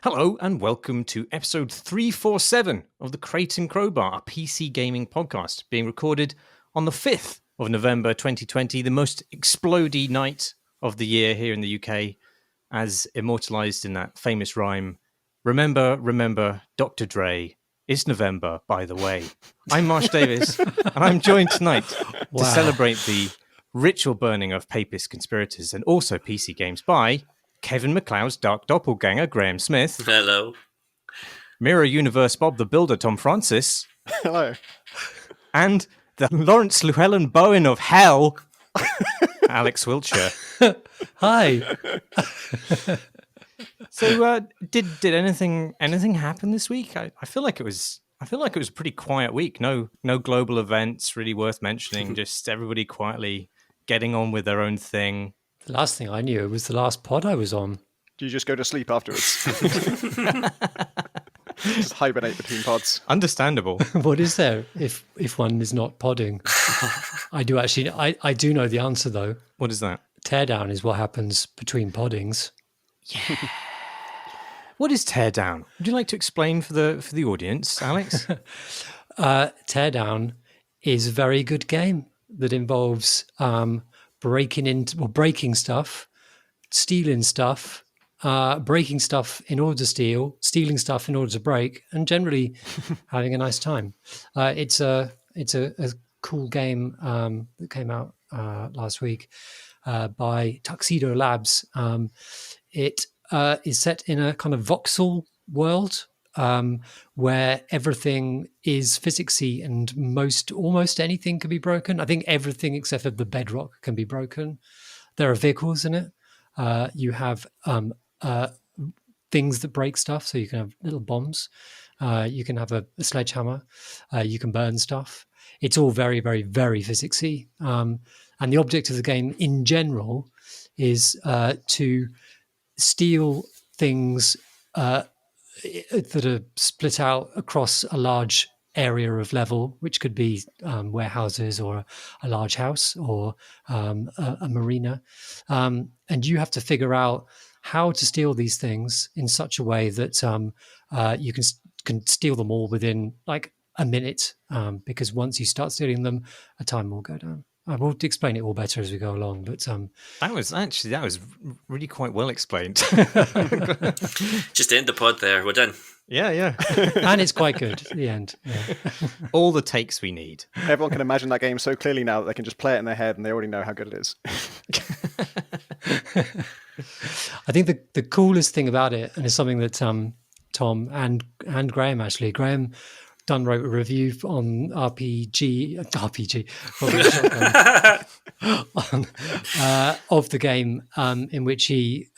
Hello and welcome to episode 347 of the Crate and Crowbar, a PC gaming podcast, being recorded on the 5th of November 2020, the most explodey night of the year here in the UK, as immortalised in that famous rhyme, Remember, remember, Dr. Dre, it's November, by the way. I'm Marsh Davis, and I'm joined tonight to celebrate the ritual burning of papist conspirators and also PC games by Kevin MacLeod's Dark Doppelganger, Graham Smith. Hello. Mirror Universe Bob the Builder, Tom Francis. Hello. And the Lawrence Llewellyn Bowen of hell, Alex Wiltshire. Hi. So, did anything happen this week? I feel like it was a pretty quiet week. No global events really worth mentioning. Just everybody quietly getting on with their own thing. The last thing I knew, it was the last pod I was on. Do you just go to sleep afterwards? Just hibernate between pods. Understandable. What is there if one is not podding? I do know the answer though. What is that? Teardown is what happens between poddings. Yeah. What is Teardown? Would you like to explain for the audience, Alex? Teardown is a very good game that involves breaking stuff, stealing stuff, breaking stuff in order to steal, stealing stuff in order to break, and generally having a nice time. It's a cool game that came out last week by Tuxedo Labs. It is set in a kind of voxel world where everything is physicsy and almost anything can be broken. I think everything except for the bedrock can be broken. There are vehicles in it. You have things that break stuff, so you can have little bombs. You can have a sledgehammer. You can burn stuff. It's all very, very, very physicsy. And the object of the game in general is to steal things that are split out across a large area of level, which could be warehouses or a large house or a marina. And you have to figure out how to steal these things in such a way that you can steal them all within like a minute, because once you start stealing them, a time will go down. I will explain it all better as we go along, but that was really quite well explained. Just end the pod there. We're done. Yeah. And it's quite good at the end. Yeah. All the takes we need. Everyone can imagine that game so clearly now that they can just play it in their head and they already know how good it is. I think the coolest thing about it, and it's something that Tom and Graham wrote a review on RPG of the game, in which he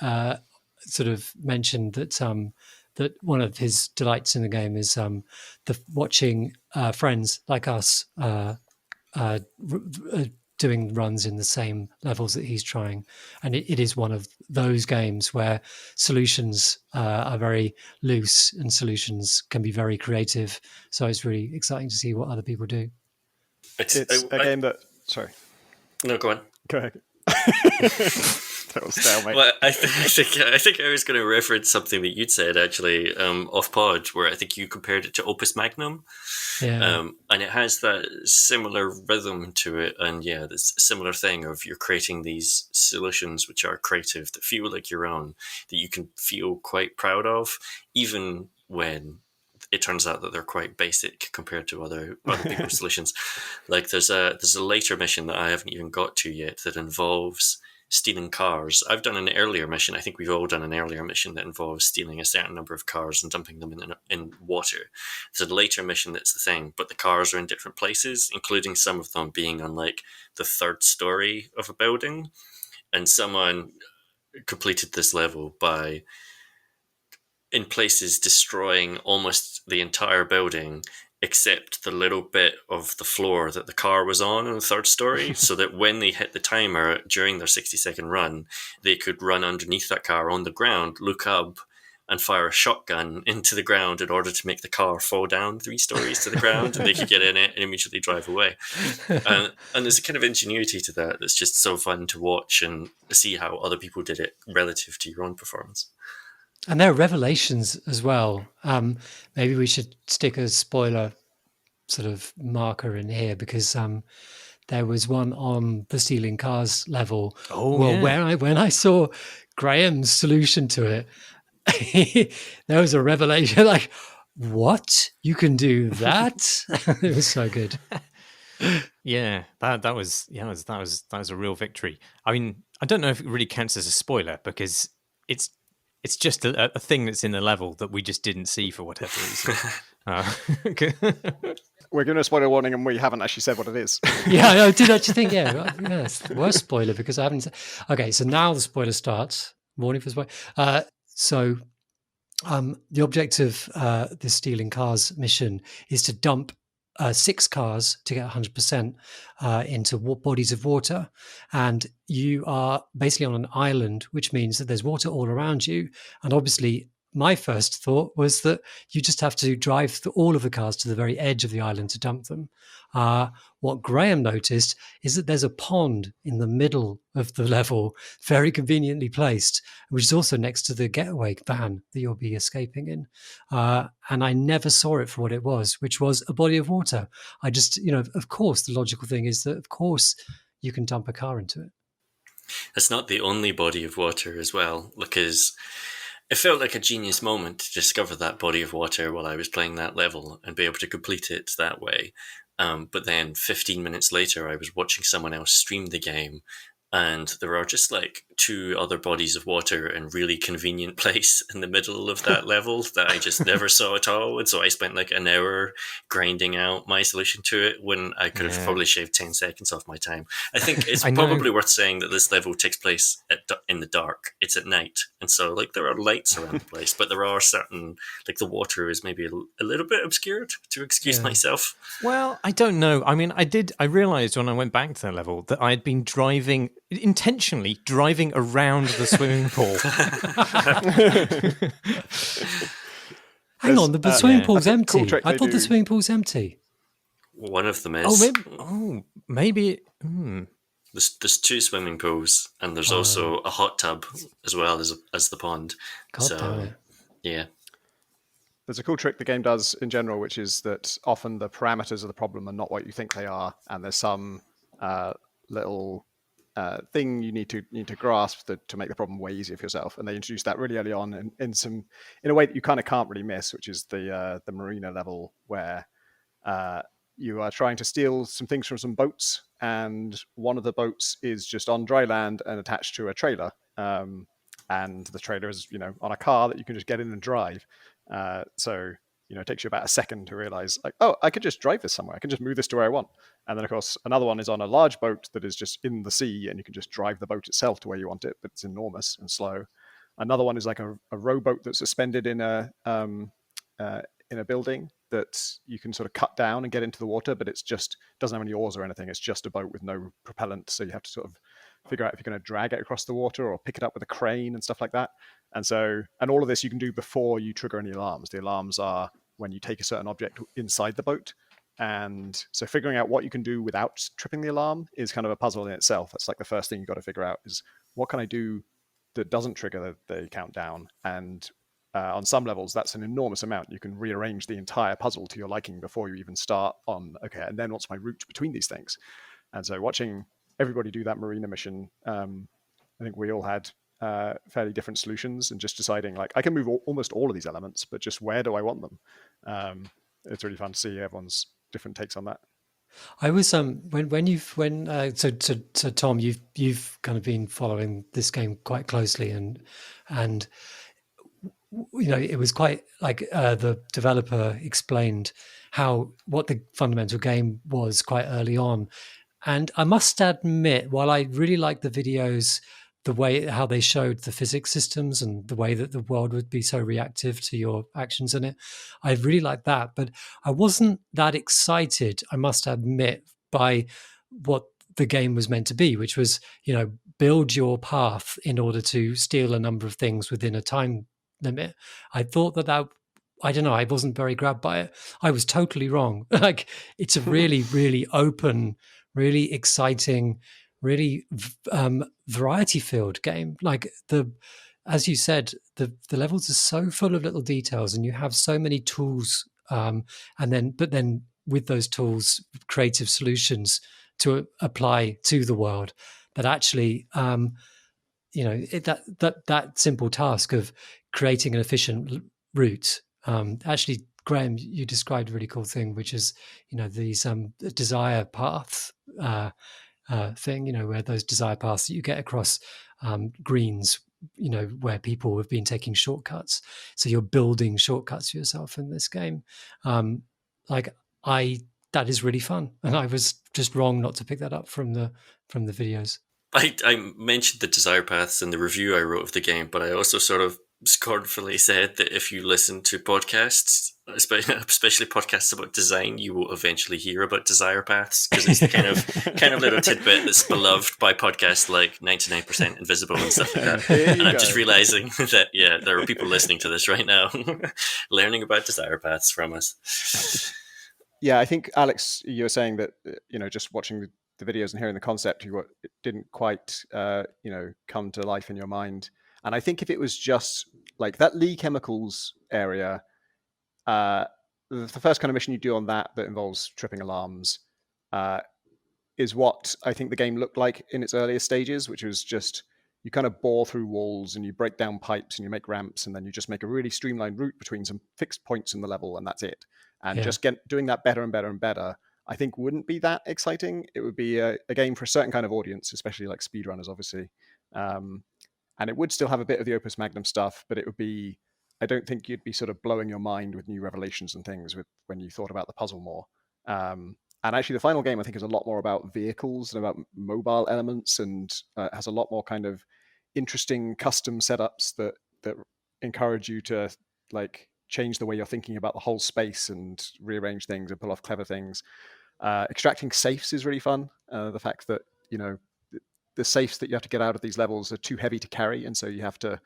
sort of mentioned that one of his delights in the game is watching friends like us doing runs in the same levels that he's trying. And it is one of those games where solutions are very loose and solutions can be very creative. So it's really exciting to see what other people do. It's a game that... Sorry. No, go on. Go ahead. Total stalemate. Well, I think I was going to reference something that you'd said actually off pod, where I think you compared it to Opus Magnum. Yeah. And it has that similar rhythm to it, and yeah, this similar thing of you're creating these solutions which are creative, that feel like your own, that you can feel quite proud of, even when it turns out that they're quite basic compared to other people's solutions. Like there's a later mission that I haven't even got to yet that involves stealing cars. I've done an earlier mission. I think we've all done an earlier mission that involves stealing a certain number of cars and dumping them in water. There's a later mission that's the thing, but the cars are in different places, including some of them being on like the third story of a building. And someone completed this level by, in places, destroying almost the entire building except the little bit of the floor that the car was on the third story, so that when they hit the timer during their 60-second run, they could run underneath that car on the ground, look up, and fire a shotgun into the ground in order to make the car fall down 3 stories to the ground, and they could get in it and immediately drive away. And there's a kind of ingenuity to that that's just so fun to watch and see how other people did it relative to your own performance. And there are revelations as well. Maybe we should stick a spoiler sort of marker in here, because there was one on the stealing cars level. Oh, yeah. When I saw Graham's solution to it, there was a revelation. Like, what? You can do that? It was so good. Yeah, that was a real victory. I mean, I don't know if it really counts as a spoiler, because it's just a thing that's in the level that we just didn't see for whatever reason. We're giving a spoiler warning, and we haven't actually said what it is. Yeah, I did actually think, it's the worst spoiler, because I haven't. Okay, so now the spoiler starts. Warning for spoiler. So the object of this stealing cars mission is to dump 6 cars to get 100% into bodies of water. And you are basically on an island, which means that there's water all around you. And obviously, my first thought was that you just have to drive all of the cars to the very edge of the island to dump them. What Graham noticed is that there's a pond in the middle of the level, very conveniently placed, which is also next to the getaway van that you'll be escaping in. And I never saw it for what it was, which was a body of water. I just, of course, the logical thing is that, of course, you can dump a car into it. It's not the only body of water as well, because it felt like a genius moment to discover that body of water while I was playing that level and be able to complete it that way. But then 15 minutes later, I was watching someone else stream the game, and there are just like 2 other bodies of water in really convenient place in the middle of that level that I just never saw at all. And so I spent like an hour grinding out my solution to it when I could have probably shaved 10 seconds off my time. I think it's probably worth saying that this level takes place in the dark. It's at night. And so like there are lights around the place, but there are certain, like the water is maybe a little bit obscured, to excuse myself. Well, I don't know. I mean, I realized when I went back to that level that I had been intentionally driving around the swimming pool. Hang on, the swimming pool's empty. Cool I thought the swimming pool's empty. One of them is. Maybe. There's 2 swimming pools, and there's also a hot tub as well as the pond. God damn it. Yeah. There's a cool trick the game does in general, which is that often the parameters of the problem are not what you think they are, and there's some little thing you need to grasp to make the problem way easier for yourself. And they introduce that really early on in a way that you kind of can't really miss, which is the marina level, where you are trying to steal some things from some boats, and one of the boats is just on dry land and attached to a trailer. And the trailer is, on a car that you can just get in and drive. So it takes you about a second to realize, like, oh, I could just drive this somewhere. I can just move this to where I want. And then, of course, another one is on a large boat that is just in the sea, and you can just drive the boat itself to where you want it, but it's enormous and slow. Another one is like a rowboat that's suspended in a building that you can sort of cut down and get into the water, but it's just doesn't have any oars or anything. It's just a boat with no propellant, so you have to sort of figure out if you're going to drag it across the water or pick it up with a crane and stuff like that. And all of this you can do before you trigger any alarms. The alarms are when you take a certain object inside the boat. And so figuring out what you can do without tripping the alarm is kind of a puzzle in itself. That's like the first thing you've got to figure out is, what can I do that doesn't trigger the countdown? And on some levels, that's an enormous amount. You can rearrange the entire puzzle to your liking before you even start on, okay, and then what's my route between these things? And so watching everybody do that marina mission, I think we all had fairly different solutions, and just deciding, like, I can move almost all of these elements, but just where do I want them? It's really fun to see everyone's different takes on that. I was so Tom, you've kind of been following this game quite closely, and it was quite like the developer explained what the fundamental game was quite early on. And I must admit, while I really liked the videos, the way how they showed the physics systems and the way that the world would be so reactive to your actions in it, I really liked that. But I wasn't that excited, I must admit, by what the game was meant to be, which was, build your path in order to steal a number of things within a time limit. I thought that I don't know, I wasn't very grabbed by it. I was totally wrong. Like, it's a really, really open, really exciting, really variety-filled game. Like, as you said, the levels are so full of little details, and you have so many tools, but then with those tools, creative solutions to apply to the world, that actually, that simple task of creating an efficient route. Actually, Graham, you described a really cool thing, which is these desire path thing. Where those desire paths that you get across greens, where people have been taking shortcuts. So you're building shortcuts for yourself in this game. That is really fun, and I was just wrong not to pick that up from the videos. I mentioned the desire paths in the review I wrote of the game, but I also sort of scornfully said that if you listen to podcasts, especially podcasts about design, you will eventually hear about desire paths, because it's the kind of little tidbit that's beloved by podcasts like 99% Invisible and stuff like that. And I'm just realizing that, there are people listening to this right now learning about desire paths from us. Yeah, I think, Alex, you were saying that, just watching the videos and hearing the concept, it didn't quite, come to life in your mind. And I think if it was just like that Lee Chemicals area, the first kind of mission you do on that involves tripping alarms, is what I think the game looked like in its earlier stages, which was just you kind of bore through walls and you break down pipes and you make ramps, and then you just make a really streamlined route between some fixed points in the level, and that's it. And just doing that better and better and better, I think wouldn't be that exciting. It would be a game for a certain kind of audience, especially like speedrunners, obviously. And it would still have a bit of the Opus Magnum stuff, but it would be, I don't think you'd be sort of blowing your mind with new revelations and things when you thought about the puzzle more. And actually the final game, I think, is a lot more about vehicles and about mobile elements, and has a lot more kind of interesting custom setups that encourage you to like change the way you're thinking about the whole space and rearrange things and pull off clever things. Extracting safes is really fun. The fact that, the safes that you have to get out of these levels are too heavy to carry, and so you have to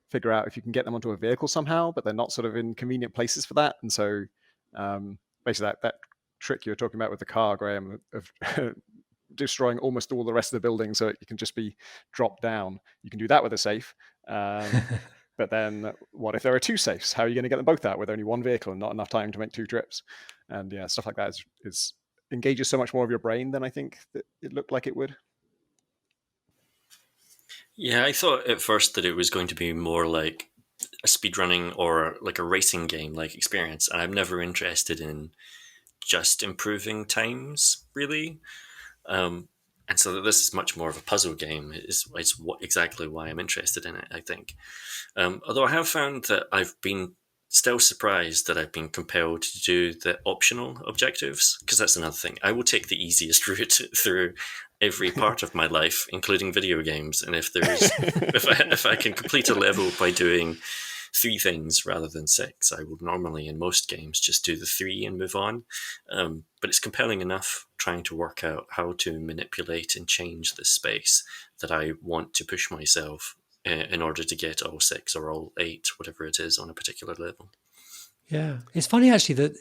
figure out if you can get them onto a vehicle somehow, but they're not sort of in convenient places for that. And so basically that trick you were talking about with the car, Graham, of destroying almost all the rest of the building so it can just be dropped down. You can do that with a safe. But then what if there are two safes? How are you going to get them both out with only one vehicle and not enough time to make two trips? And stuff like that is engages so much more of your brain than I think that it looked like it would. Yeah, I thought at first that it was going to be more like a speedrunning or like a racing game like experience, and I'm never interested in just improving times, really. And so this is much more of a puzzle game. It's exactly why I'm interested in it, I think. Although I have found that I've been still surprised that I've been compelled to do the optional objectives, because that's another thing. I will take the easiest route through every part of my life, including video games. And if I can complete a level by doing 3 things rather than 6, I would normally in most games just do the 3 and move on. But it's compelling enough trying to work out how to manipulate and change the space that I want to push myself in order to get all 6 or all 8, whatever it is, on a particular level. Yeah, it's funny actually that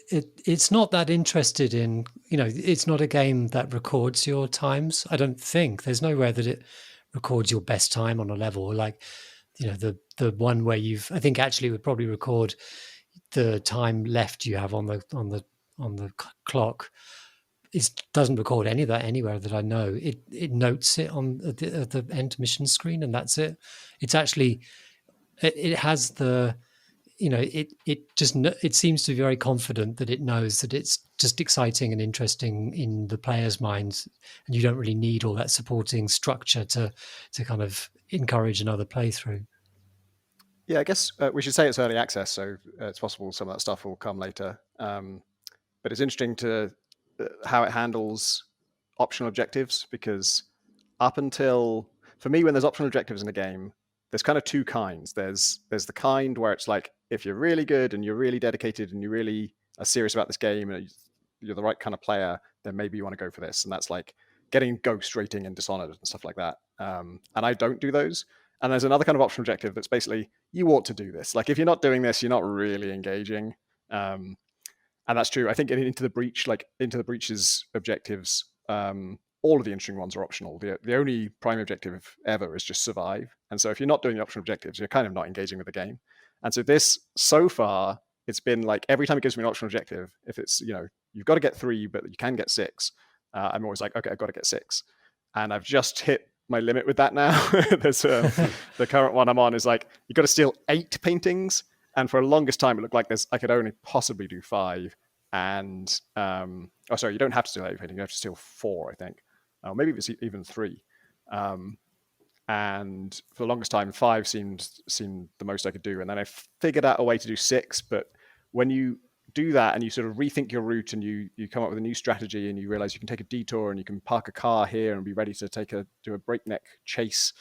it's not that interested in, it's not a game that records your times. I don't think there's nowhere that it records your best time on a level. Like, the one where I think actually would probably record the time left you have on the clock. It doesn't record any of that anywhere that I know. It notes it on the end mission screen, and that's it. It's actually, it has the, it seems to be very confident that it knows that it's just exciting and interesting in the player's minds, and you don't really need all that supporting structure to kind of encourage another playthrough. Yeah, I guess we should say it's early access, so it's possible some of that stuff will come later. But it's interesting to how it handles optional objectives, because up until, for me, when there's optional objectives in a game, there's kind of 2 kinds. There's the kind where it's like, if you're really good and you're really dedicated and you really are serious about this game and you're the right kind of player, then maybe you want to go for this. And that's like getting Ghost rating and Dishonored and stuff like that. And I don't do those. And there's another kind of optional objective that's basically, you ought to do this. Like, if you're not doing this, you're not really engaging. And that's true. I think Into the Breach's objectives all of the interesting ones are optional. The only primary objective ever is just survive. And so if you're not doing the optional objectives, you're kind of not engaging with the game. And so this, so far, it's been like every time it gives me an optional objective, if it's, you've got to get 3, but you can get 6, I'm always like, okay, I've got to get 6. And I've just hit my limit with that now. There's the current one I'm on is like, you've got to steal 8 paintings. And for the longest time, it looked like I could only possibly do 5. And, you don't have to steal 8 paintings. You have to steal 4, I think. Maybe it's even 3. And for the longest time, 5 seemed the most I could do. And then I figured out a way to do 6. But when you do that and you sort of rethink your route and you come up with a new strategy and you realize you can take a detour and you can park a car here and be ready to do a breakneck chase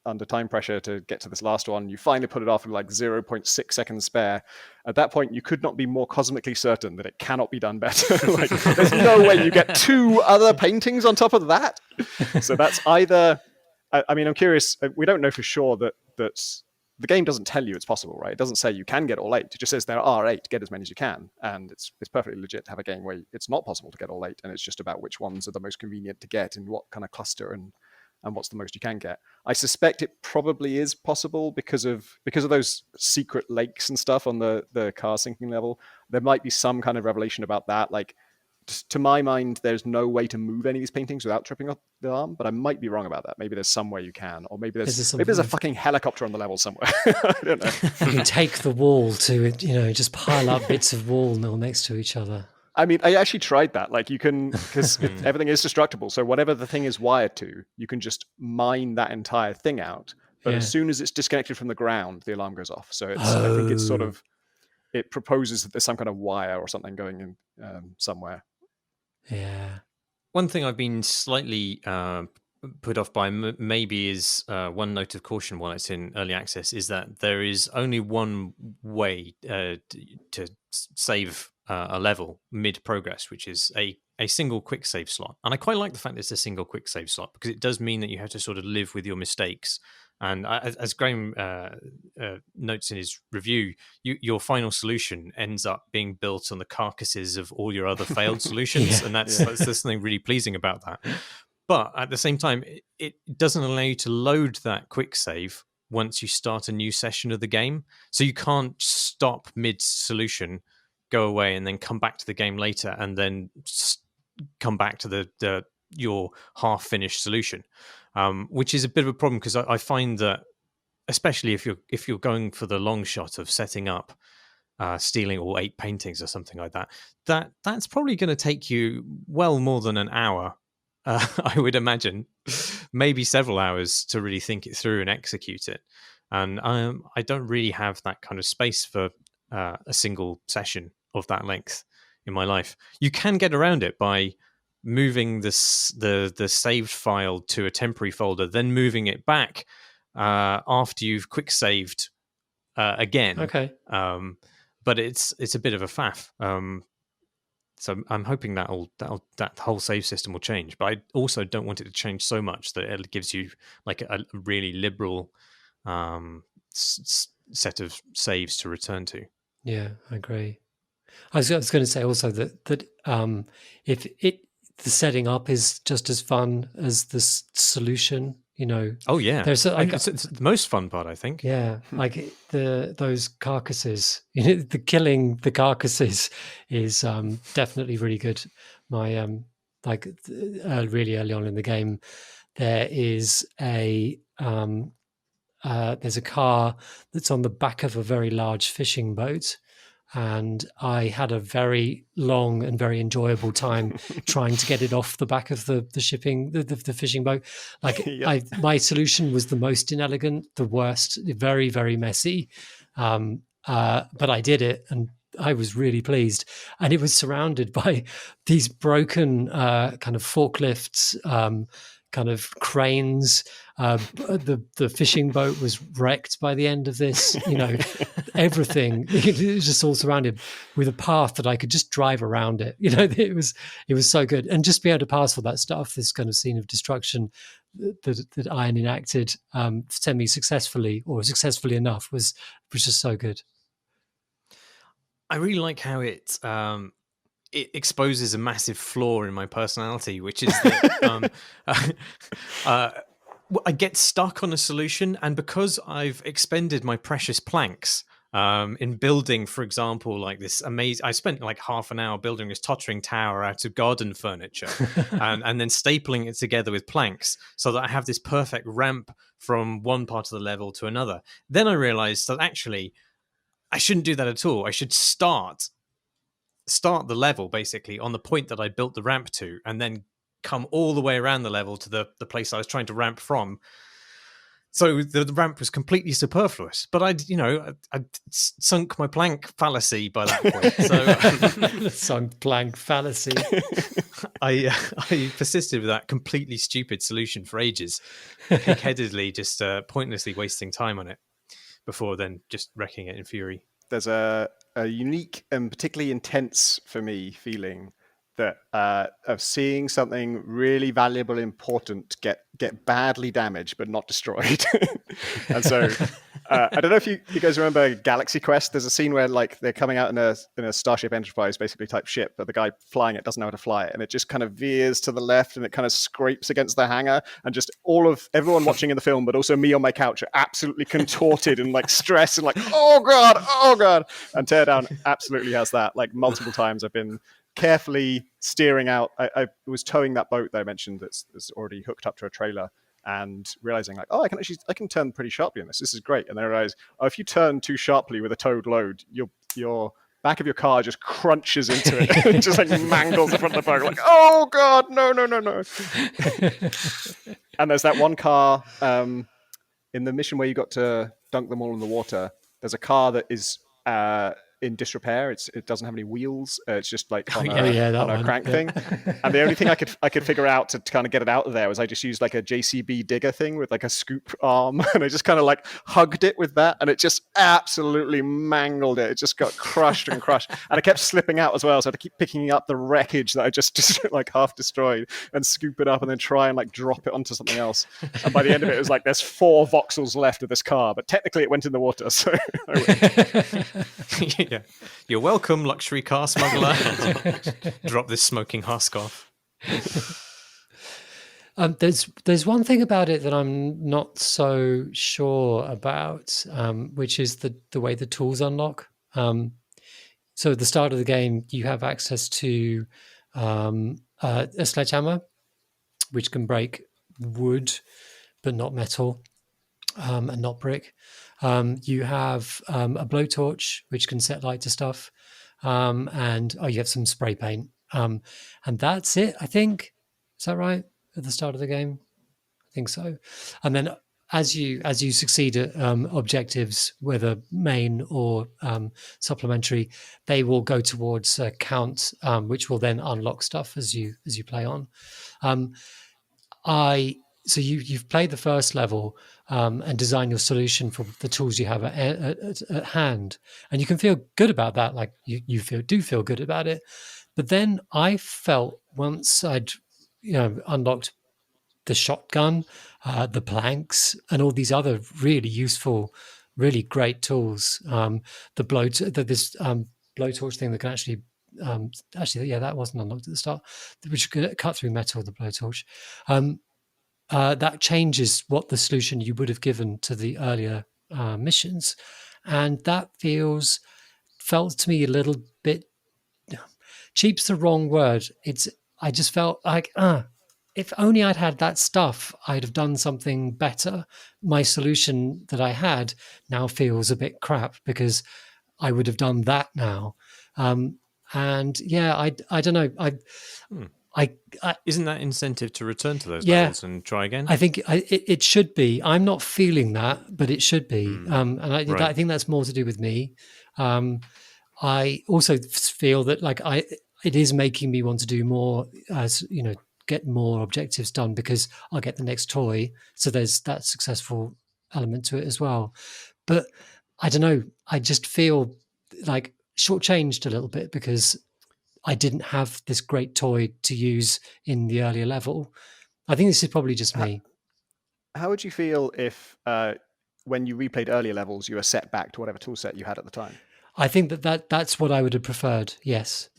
under time pressure to get to this last one, you finally put it off with like 0.6 seconds spare. At that point, you could not be more cosmically certain that it cannot be done better. Like, there's no way you get 2 other paintings on top of that. So that's either, I'm curious, we don't know for sure that the game doesn't tell you it's possible, right? It doesn't say you can get all 8. It just says there are 8, get as many as you can. And it's perfectly legit to have a game where it's not possible to get all 8, and it's just about which ones are the most convenient to get in what kind of cluster and what's the most you can get. I suspect it probably is possible because of those secret lakes and stuff on the car sinking level. There might be some kind of revelation about that. Like, to my mind, there's no way to move any of these paintings without tripping up the arm, but I might be wrong about that. Maybe there's some way you can, or maybe there's a fucking helicopter on the level somewhere. I don't know. You can take the wall to, just pile up bits of wall next to each other. I mean, I actually tried that. Like, you can, because everything is destructible. So whatever the thing is wired to, you can just mine that entire thing out. But as soon as it's disconnected from the ground, the alarm goes off. So I think it's sort of, it proposes that there's some kind of wire or something going in somewhere. Yeah. One thing I've been slightly put off by maybe is one note of caution while it's in early access is that there is only one way to save a level mid-progress, which is a single quick save slot. And I quite like the fact that it's a single quick save slot because it does mean that you have to sort of live with your mistakes. And as Graham notes in his review, your final solution ends up being built on the carcasses of all your other failed solutions. And there's something really pleasing about that. But at the same time, it doesn't allow you to load that quick save once you start a new session of the game. So you can't stop mid-solution, go away, and then come back to the game later, and then come back to your half-finished solution, which is a bit of a problem because I find that, especially if you're going for the long shot of setting up, stealing all 8 paintings or something like that's probably going to take you well more than an hour. I would imagine, maybe several hours to really think it through and execute it. And I don't really have that kind of space for a single session of that length in my life. You can get around it by moving the saved file to a temporary folder, then moving it back after you've quick saved again. Okay. But it's a bit of a faff. So I'm hoping that whole save system will change. But I also don't want it to change so much that it gives you like a really liberal set of saves to return to. Yeah, I agree. I was going to say also that if the setting up is just as fun as the solution, Oh yeah, there's it's the most fun part, I think. Yeah, like those carcasses, the killing the carcasses is definitely really good. My really early on in the game, there is there's a car that's on the back of a very large fishing boat. And I had a very long and very enjoyable time trying to get it off the back of the fishing boat. Like my solution was the most inelegant, the worst, very, very messy. But I did it, and I was really pleased. And it was surrounded by these broken kind of forklifts, kind of cranes. The fishing boat was wrecked by the end of this. Everything, it was just all surrounded with a path that I could just drive around it. It was so good, and just be able to pass all that stuff, this kind of scene of destruction that Iron enacted semi-successfully or successfully enough was just so good. I really like how it exposes a massive flaw in my personality, which is that I get stuck on a solution, and because I've expended my precious planks in building, for example, like this amazing, I spent like half an hour building this tottering tower out of garden furniture and then stapling it together with planks so that I have this perfect ramp from one part of the level to another. Then I realized that actually I shouldn't do that at all. I should start the level basically on the point that I built the ramp to, and then come all the way around the level to the place I was trying to ramp from. So the ramp was completely superfluous, but I'd sunk my plank fallacy by that point. So sunk plank fallacy. I persisted with that completely stupid solution for ages, pig-headedly, just pointlessly wasting time on it before then just wrecking it in fury. There's a unique and particularly intense for me feeling that of seeing something really valuable, important get badly damaged but not destroyed. And so I don't know if you guys remember Galaxy Quest. There's a scene where like they're coming out in a Starship Enterprise basically type ship, but the guy flying it doesn't know how to fly it, and it just kind of veers to the left and it kind of scrapes against the hangar, and just everyone watching in the film, but also me on my couch, are absolutely contorted and like stress and like oh god. And Teardown absolutely has that. Like multiple times I've been carefully steering out. I was towing that boat that I mentioned that's already hooked up to a trailer, and realizing like, oh, I can turn pretty sharply in this. This is great. And then I realized, oh, if you turn too sharply with a towed load, your back of your car just crunches into it, and just like mangles the front of the boat. Like, oh god, no. And there's that one car in the mission where you got to dunk them all in the water. There's a car that is in disrepair. It doesn't have any wheels. It's just like on a crank thing. And the only thing I could figure out to kind of get it out of there was I just used like a JCB digger thing with like a scoop arm, and I just kind of like hugged it with that, and it just absolutely mangled it. It just got crushed and crushed, and I kept slipping out as well, so I had to keep picking up the wreckage that I just like half destroyed and scoop it up and then try and like drop it onto something else. And by the end of it was like there's 4 voxels left of this car, but technically it went in the water, so Yeah. You're welcome, luxury car smuggler. Drop this smoking husk off. There's one thing about it that I'm not so sure about, which is the way the tools unlock. So at the start of the game, you have access to a sledgehammer, which can break wood, but not metal, and not brick. You have a blowtorch, which can set light to stuff, and you have some spray paint, and that's it. I think, is that right? At the start of the game, I think so. And then as you succeed at objectives, whether main or supplementary, they will go towards a count, which will then unlock stuff as you play on. So you've played the first level and designed your solution for the tools you have at hand, and you can feel good about that. Like you do feel good about it. But then I felt once I'd unlocked the shotgun, the planks, and all these other really useful, really great tools. The blowtorch thing that can actually that wasn't unlocked at the start, which could cut through metal. The blowtorch. That changes what the solution you would have given to the earlier missions, and that felt to me a little bit cheap's the wrong word. I just felt like if only I'd had that stuff, I'd have done something better. My solution that I had now feels a bit crap because I would have done that now. And yeah, I don't know. Isn't that incentive to return to those levels and try again? I think it should be. I'm not feeling that, but it should be. And I think that's more to do with me. I also feel that it is making me want to do more, get more objectives done because I'll get the next toy. So there's that successful element to it as well. But I don't know. I just feel like shortchanged a little bit because I didn't have this great toy to use in the earlier level. I think this is probably just me. How would you feel if, when you replayed earlier levels, you were set back to whatever tool set you had at the time? I think that's what I would have preferred. Yes.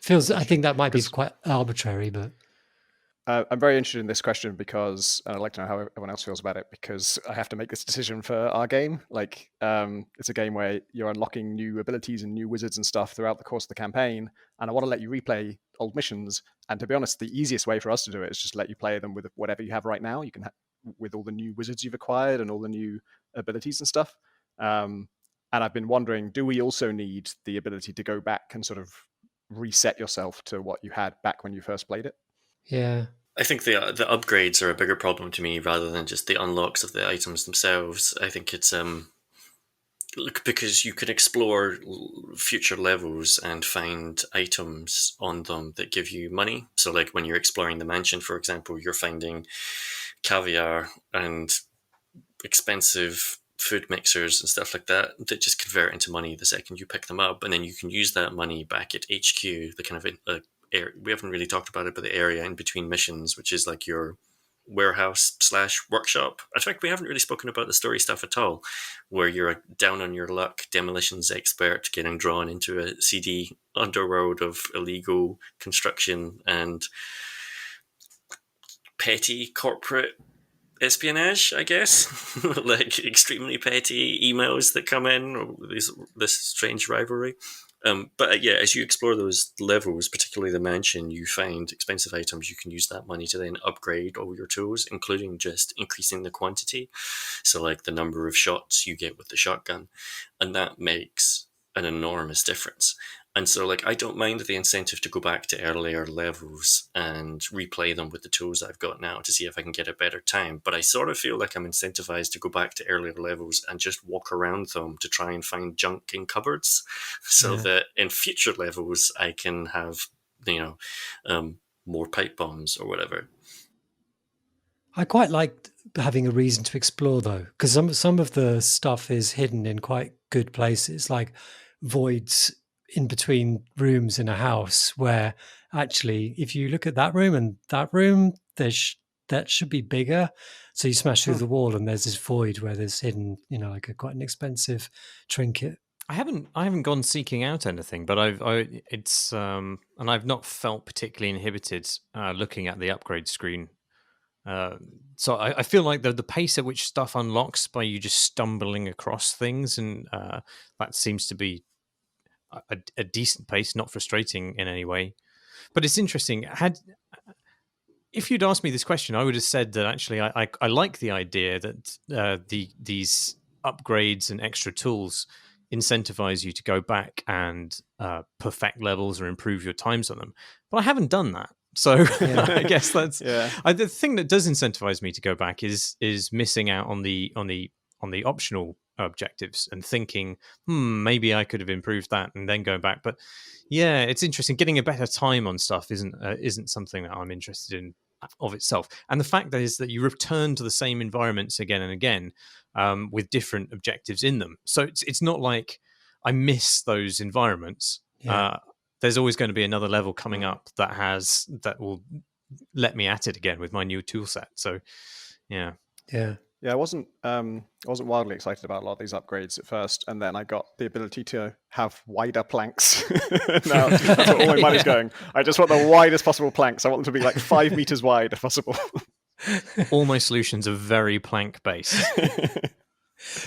I think that might be quite arbitrary, but I'm very interested in this question because I'd like to know how everyone else feels about it, because I have to make this decision for our game. Like, it's a game where you're unlocking new abilities and new wizards and stuff throughout the course of the campaign, and I want to let you replay old missions. And to be honest, the easiest way for us to do it is just let you play them with whatever you have right now. You can with all the new wizards you've acquired and all the new abilities and stuff. And I've been wondering, do we also need the ability to go back and sort of reset yourself to what you had back when you first played it? yeah. I think the upgrades are a bigger problem to me rather than just the unlocks of the items themselves. I think it's because you can explore future levels and find items on them that give you money. So like when you're exploring the mansion, for example, you're finding caviar and expensive food mixers and stuff like that just convert into money the second you pick them up, and then you can use that money back at HQ, the kind of we haven't really talked about it, but the area in between missions, which is like your warehouse / workshop. In fact, we haven't really spoken about the story stuff at all, where you're a down on your luck demolitions expert getting drawn into a seedy underworld of illegal construction and petty corporate espionage, I guess. Like extremely petty emails that come in, or this strange rivalry. But yeah, as you explore those levels, particularly the mansion, you find expensive items. You can use that money to then upgrade all your tools, including just increasing the quantity. So like the number of shots you get with the shotgun. And that makes an enormous difference. And so like I don't mind the incentive to go back to earlier levels and replay them with the tools I've got now to see if I can get a better time. But I sort of feel like I'm incentivized to go back to earlier levels and just walk around them to try and find junk in cupboards, so that in future levels I can have, more pipe bombs or whatever. I quite liked having a reason to explore though, because some of the stuff is hidden in quite good places, like voids in between rooms in a house, where actually if you look at that room and that room, that should be bigger. So you smash through the wall and there's this void where there's hidden, like quite an expensive trinket. I haven't gone seeking out anything, but and I've not felt particularly inhibited looking at the upgrade screen. So I feel like the pace at which stuff unlocks by you just stumbling across things, and that seems to be a decent pace, not frustrating in any way. But it's interesting. If you'd asked me this question, I would have said that actually I like the idea that these upgrades and extra tools incentivize you to go back and perfect levels or improve your times on them. But I haven't done that. So I guess that's the thing that does incentivize me to go back is missing out on the optional objectives and thinking, maybe I could have improved that, and then going back. But yeah, it's interesting. Getting a better time on stuff isn't something that I'm interested in of itself. And the fact is that you return to the same environments again and again with different objectives in them. So it's not like I miss those environments. Yeah. There's always going to be another level coming up that will let me at it again with my new tool set. So yeah. I wasn't wildly excited about a lot of these upgrades at first, and then I got the ability to have wider planks. Now that's what all my money's going. I just want the widest possible planks. I want them to be like 5 meters wide if possible. All my solutions are very plank based.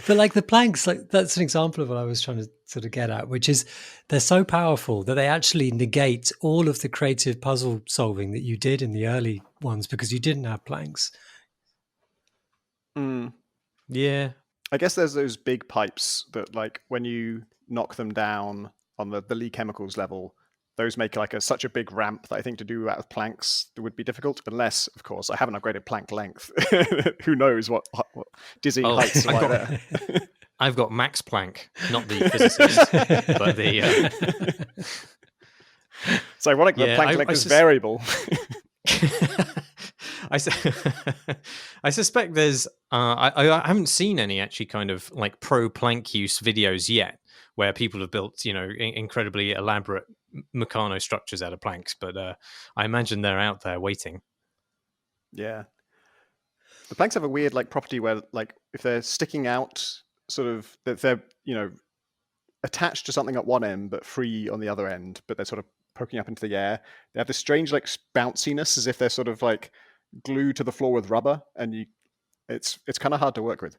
But like the planks, like that's an example of what I was trying to sort of get at, which is they're so powerful that they actually negate all of the creative puzzle solving that you did in the early ones because you didn't have planks. Yeah. I guess there's those big pipes that, like, when you knock them down on the Lee Chemicals level, those make like such a big ramp that I think to do out of planks would be difficult, unless, of course, I haven't upgraded plank length. Who knows what dizzy heights lie there. I've got Max Planck, not the physicist, but the... It's ironic that plank length is variable. I suspect there's... I haven't seen any actually kind of like pro plank use videos yet, where people have built, incredibly elaborate Meccano structures out of planks, but I imagine they're out there waiting. Yeah. The planks have a weird like property where, like, if they're sticking out, sort of, that they're, attached to something at one end but free on the other end, but they're sort of poking up into the air. They have this strange like bounciness, as if they're sort of like glued to the floor with rubber, and it's kind of hard to work with.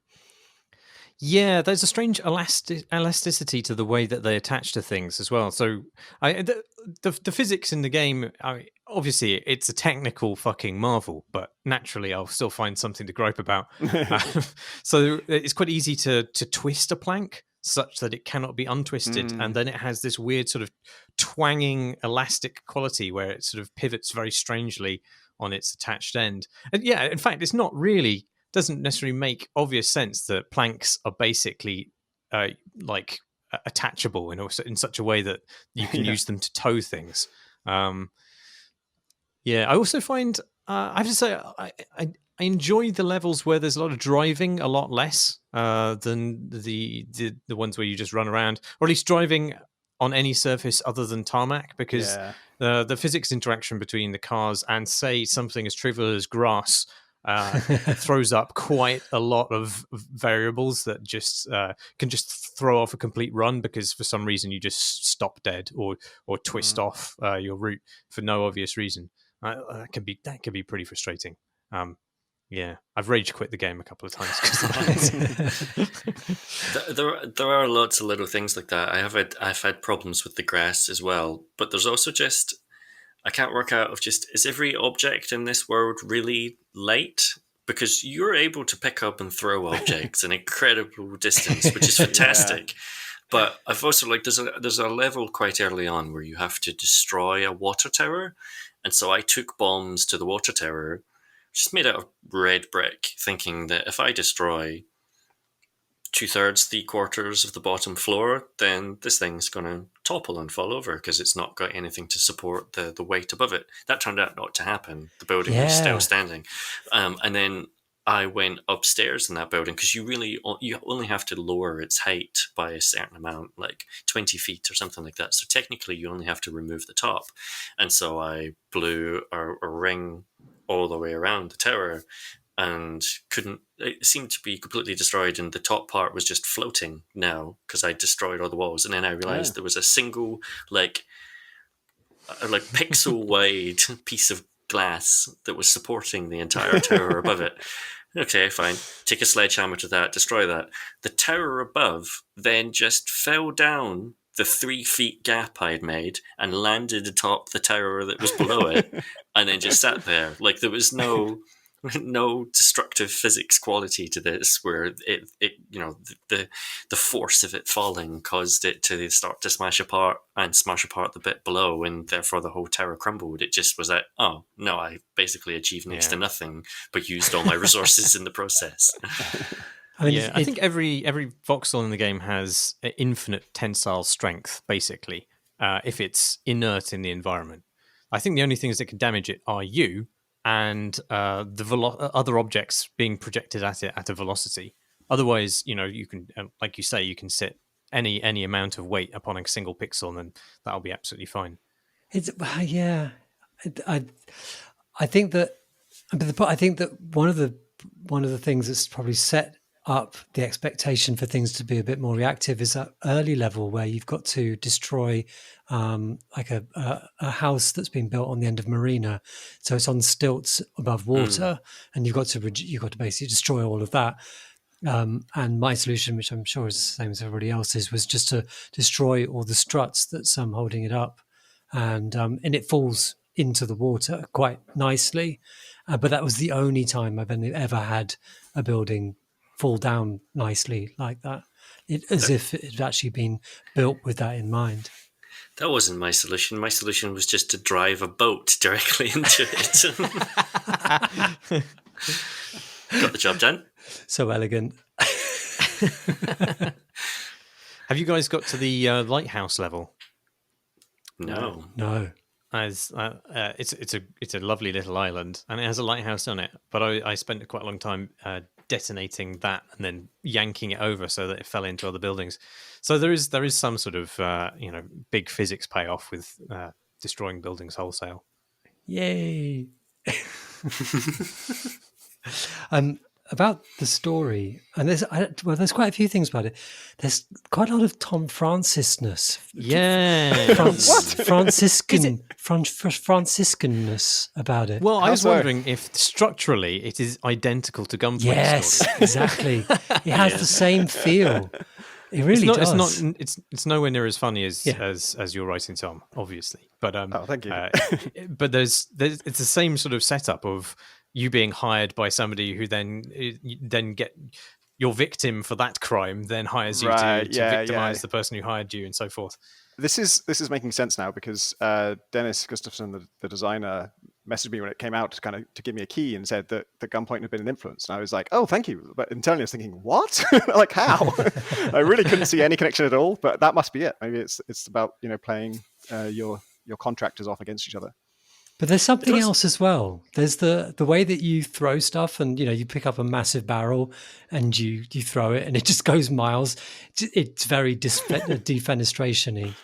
Yeah, there's a strange elasticity to the way that they attach to things as well. So, the physics in the game, obviously, it's a technical fucking marvel, but naturally, I'll still find something to gripe about. So, it's quite easy to twist a plank such that it cannot be untwisted, and then it has this weird sort of twanging elastic quality where it sort of pivots very strangely on its attached end. And yeah, in fact, it's not really. Doesn't necessarily make obvious sense that planks are basically like attachable in such a way that you can use them to tow things. I also find I have to say I enjoy the levels where there's a lot of driving a lot less than the ones where you just run around, or at least driving on any surface other than tarmac, because the physics interaction between the cars and, say, something as trivial as grass throws up quite a lot of variables that just can just throw off a complete run because for some reason you just stop dead or twist off your route for no obvious reason. That can be pretty frustrating. I've rage quit the game a couple of times because there are lots of little things like that. I've had problems with the grass as well, but there's also just, I can't work out of just, is every object in this world really light? Because you're able to pick up and throw objects an incredible distance, which is fantastic. But I've also there's a level quite early on where you have to destroy a water tower, and so I took bombs to the water tower, just made out of red brick, thinking that if I destroy 2/3, 3/4 of the bottom floor, then this thing's going to topple and fall over because it's not got anything to support the weight above it. That turned out not to happen. The building was still standing. And then I went upstairs in that building because you only have to lower its height by a certain amount, like 20 feet or something like that. So technically you only have to remove the top. And so I blew a ring all the way around the tower, and it seemed to be completely destroyed, and the top part was just floating now because I destroyed all the walls. And then I realized there was a single like pixel wide piece of glass that was supporting the entire tower above it. Okay, fine. Take a sledgehammer to that, destroy that. The tower above then just fell down the 3 feet gap I'd made and landed atop the tower that was below it, and then just sat there. Like there was no destructive physics quality to this, where the force of it falling caused it to start to smash apart the bit below, and therefore the whole tower crumbled. It just was like, oh no, I basically achieved next to nothing, but used all my resources in the process. I think every voxel in the game has infinite tensile strength, basically, if it's inert in the environment. I think the only things that can damage it are you and the other objects being projected at it at a velocity. Otherwise, you can, like you say, you can sit any amount of weight upon a single pixel, and then that'll be absolutely fine. I think that one of the things that's probably set up the expectation for things to be a bit more reactive is that early level where you've got to destroy like a house that's been built on the end of marina, so it's on stilts above water, and you've got to basically destroy all of that. And my solution, which I'm sure is the same as everybody else's, was just to destroy all the struts that's holding it up, and it falls into the water quite nicely. But that was the only time I've ever had a building fall down nicely like that, as if it had actually been built with that in mind. That wasn't my solution. My solution was just to drive a boat directly into it. Got the job done. So elegant. Have you guys got to the lighthouse level? No. As it's a lovely little island, and it has a lighthouse on it. But I spent quite a long time detonating that and then yanking it over so that it fell into other buildings. So there is some sort of big physics payoff with destroying buildings wholesale. Yay! about the story, and there's quite a few things about it. There's quite a lot of Tom Francis-ness. Yeah. Franciscanness about it. Well, I How was so? wondering if structurally it is identical to Gunpoint Yes, Story. exactly. It has the same feel. It really does. It's nowhere near as funny as Yeah. as you're writing, Tom, obviously. But Oh, thank you. But there's it's the same sort of setup of you being hired by somebody who then get your victim for that crime, then hires you Right, to yeah, victimize yeah. the person who hired you, and so forth. This is making sense now because Dennis Gustafsson, the designer, messaged me when it came out to give me a key and said that the Gunpoint had been an influence. And I was like, oh, thank you. But internally I was thinking, what? Like, how? I really couldn't see any connection at all. But that must be it. Maybe it's about playing your contractors off against each other. But there's something else as well. There's the way that you throw stuff, and you pick up a massive barrel and you throw it, and it just goes miles. It's very defenestration-y.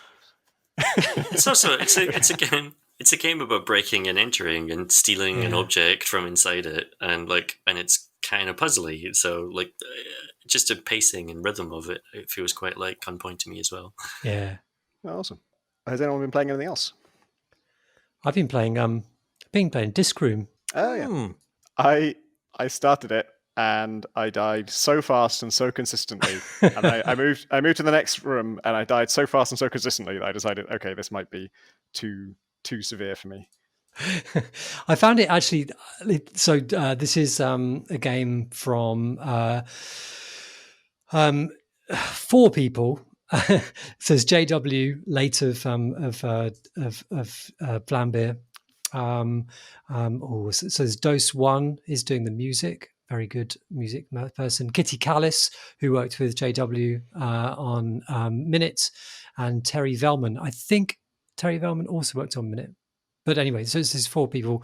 It's also it's a game about breaking and entering and stealing an object from inside it, and it's kind of puzzly. So just the pacing and rhythm of it feels quite like Gunpoint to me as well. Yeah. Oh, awesome. Has anyone been playing anything else? I've been playing Disc Room. Oh yeah. I started it and I died so fast and so consistently. And I moved to the next room and I died so fast and so consistently that I decided, okay, this might be too severe for me. I found it actually. So this is a game from 4 people. So it's JW, late of Vlambeer. So there's Dose One is doing the music, very good music person. Kitty Callis, who worked with JW on Minute, and Terry Velman. I think Terry Velman also worked on Minute. But anyway, so this is 4 people.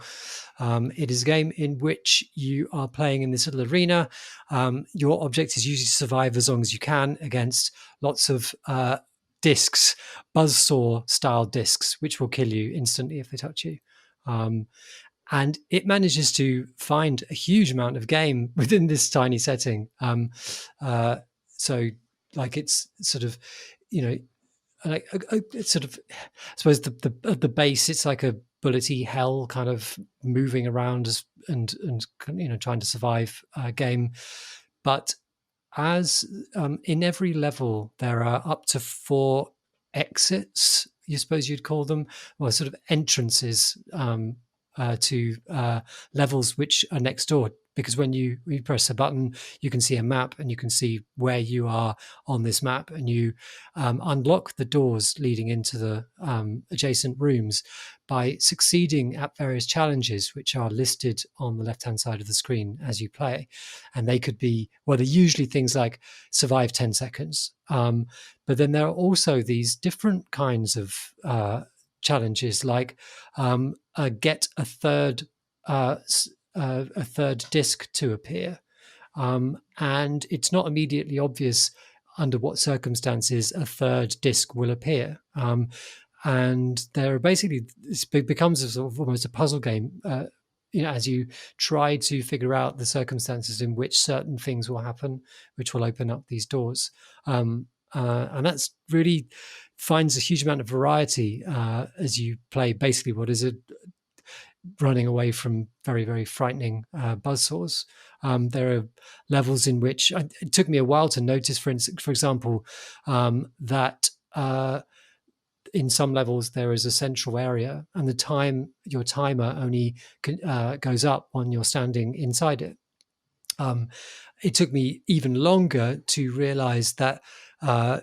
It is a game in which you are playing in this little arena. Your object is usually to survive as long as you can against lots of discs, buzzsaw style discs, which will kill you instantly if they touch you. And it manages to find a huge amount of game within this tiny setting. So it's sort of, it's sort of, I suppose the base, it's like a bullety hell kind of moving around and trying to survive game. But as in every level, there are up to 4 exits, you suppose you'd call them, or sort of entrances to levels which are next door. Because when you press a button, you can see a map and you can see where you are on this map, and you unlock the doors leading into the adjacent rooms by succeeding at various challenges, which are listed on the left-hand side of the screen as you play. And they could be, they're usually things like survive 10 seconds. But then there are also these different kinds of challenges, like get a third disc to appear, and it's not immediately obvious under what circumstances a third disc will appear. And there are basically, it becomes a sort of almost a puzzle game, as you try to figure out the circumstances in which certain things will happen, which will open up these doors. And that's really finds a huge amount of variety as you play basically what is a running away from very, very frightening buzzsaws. There are levels in which it took me a while to notice, for example, that in some levels there is a central area, and your timer only goes up when you're standing inside it. It took me even longer to realize that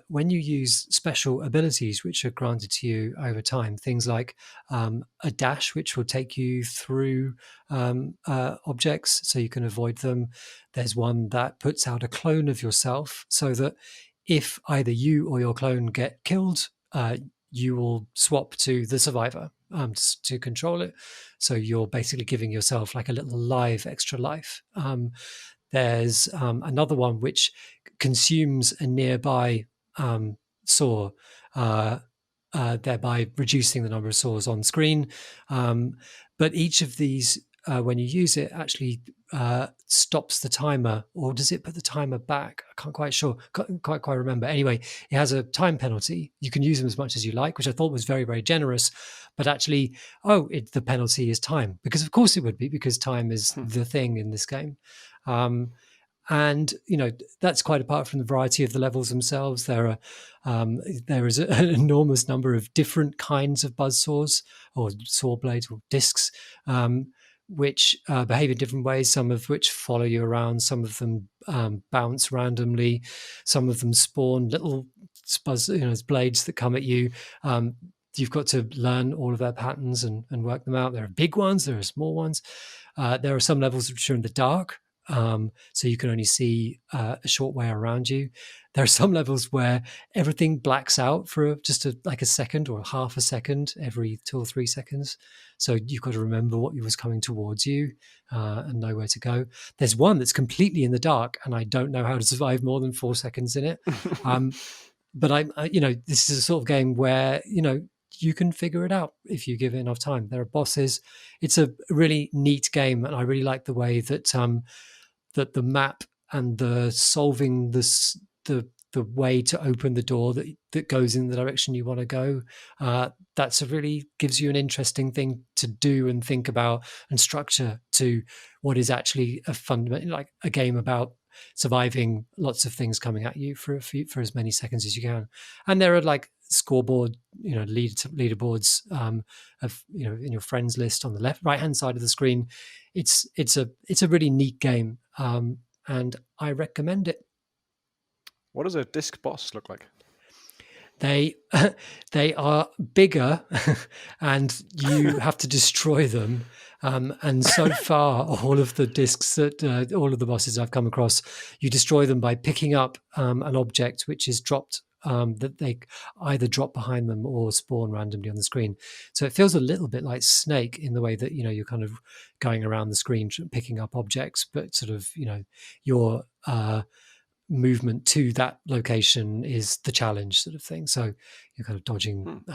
when you use special abilities which are granted to you over time, things like a dash, which will take you through objects so you can avoid them. There's one that puts out a clone of yourself so that if either you or your clone get killed, you will swap to the survivor to control it. So you're basically giving yourself like a little extra life. There's another one which consumes a nearby saw, thereby reducing the number of saws on screen. But each of these, when you use it, actually stops the timer, or does it put the timer back? I can't quite remember. Anyway, it has a time penalty. You can use them as much as you like, which I thought was very, very generous. But actually, the penalty is time, because of course it would be, because time is the thing in this game. And that's quite apart from the variety of the levels themselves. There is an enormous number of different kinds of buzzsaws or saw blades or discs, which behave in different ways. Some of which follow you around. Some of them bounce randomly. Some of them spawn little blades that come at you. You've got to learn all of their patterns and work them out. There are big ones. There are small ones. There are some levels which are in the dark. So you can only see a short way around you. There are some levels where everything blacks out for just like a second or half a second every 2 or 3 seconds. So you've got to remember what was coming towards you and know where to go. There's one that's completely in the dark, and I don't know how to survive more than 4 seconds in it. But this is a sort of game where you can figure it out if you give it enough time. There are bosses. It's a really neat game, and I really like the way that that the map and the solving the way to open the door that goes in the direction you want to go. That's really gives you an interesting thing to do and think about, and structure to what is actually a fundamental, like a game about surviving lots of things coming at you for as many seconds as you can. And there are like scoreboard, leaderboards of in your friends list on the right hand side of the screen. It's a really neat game, and I recommend it. What does a disc boss look like? They are bigger, and you have to destroy them. And so far, all of the discs that all of the bosses I've come across, you destroy them by picking up an object which is dropped, that they either drop behind them or spawn randomly on the screen. So it feels a little bit like Snake in the way that you're kind of going around the screen picking up objects, but sort of your movement to that location is the challenge, sort of thing. So you're kind of dodging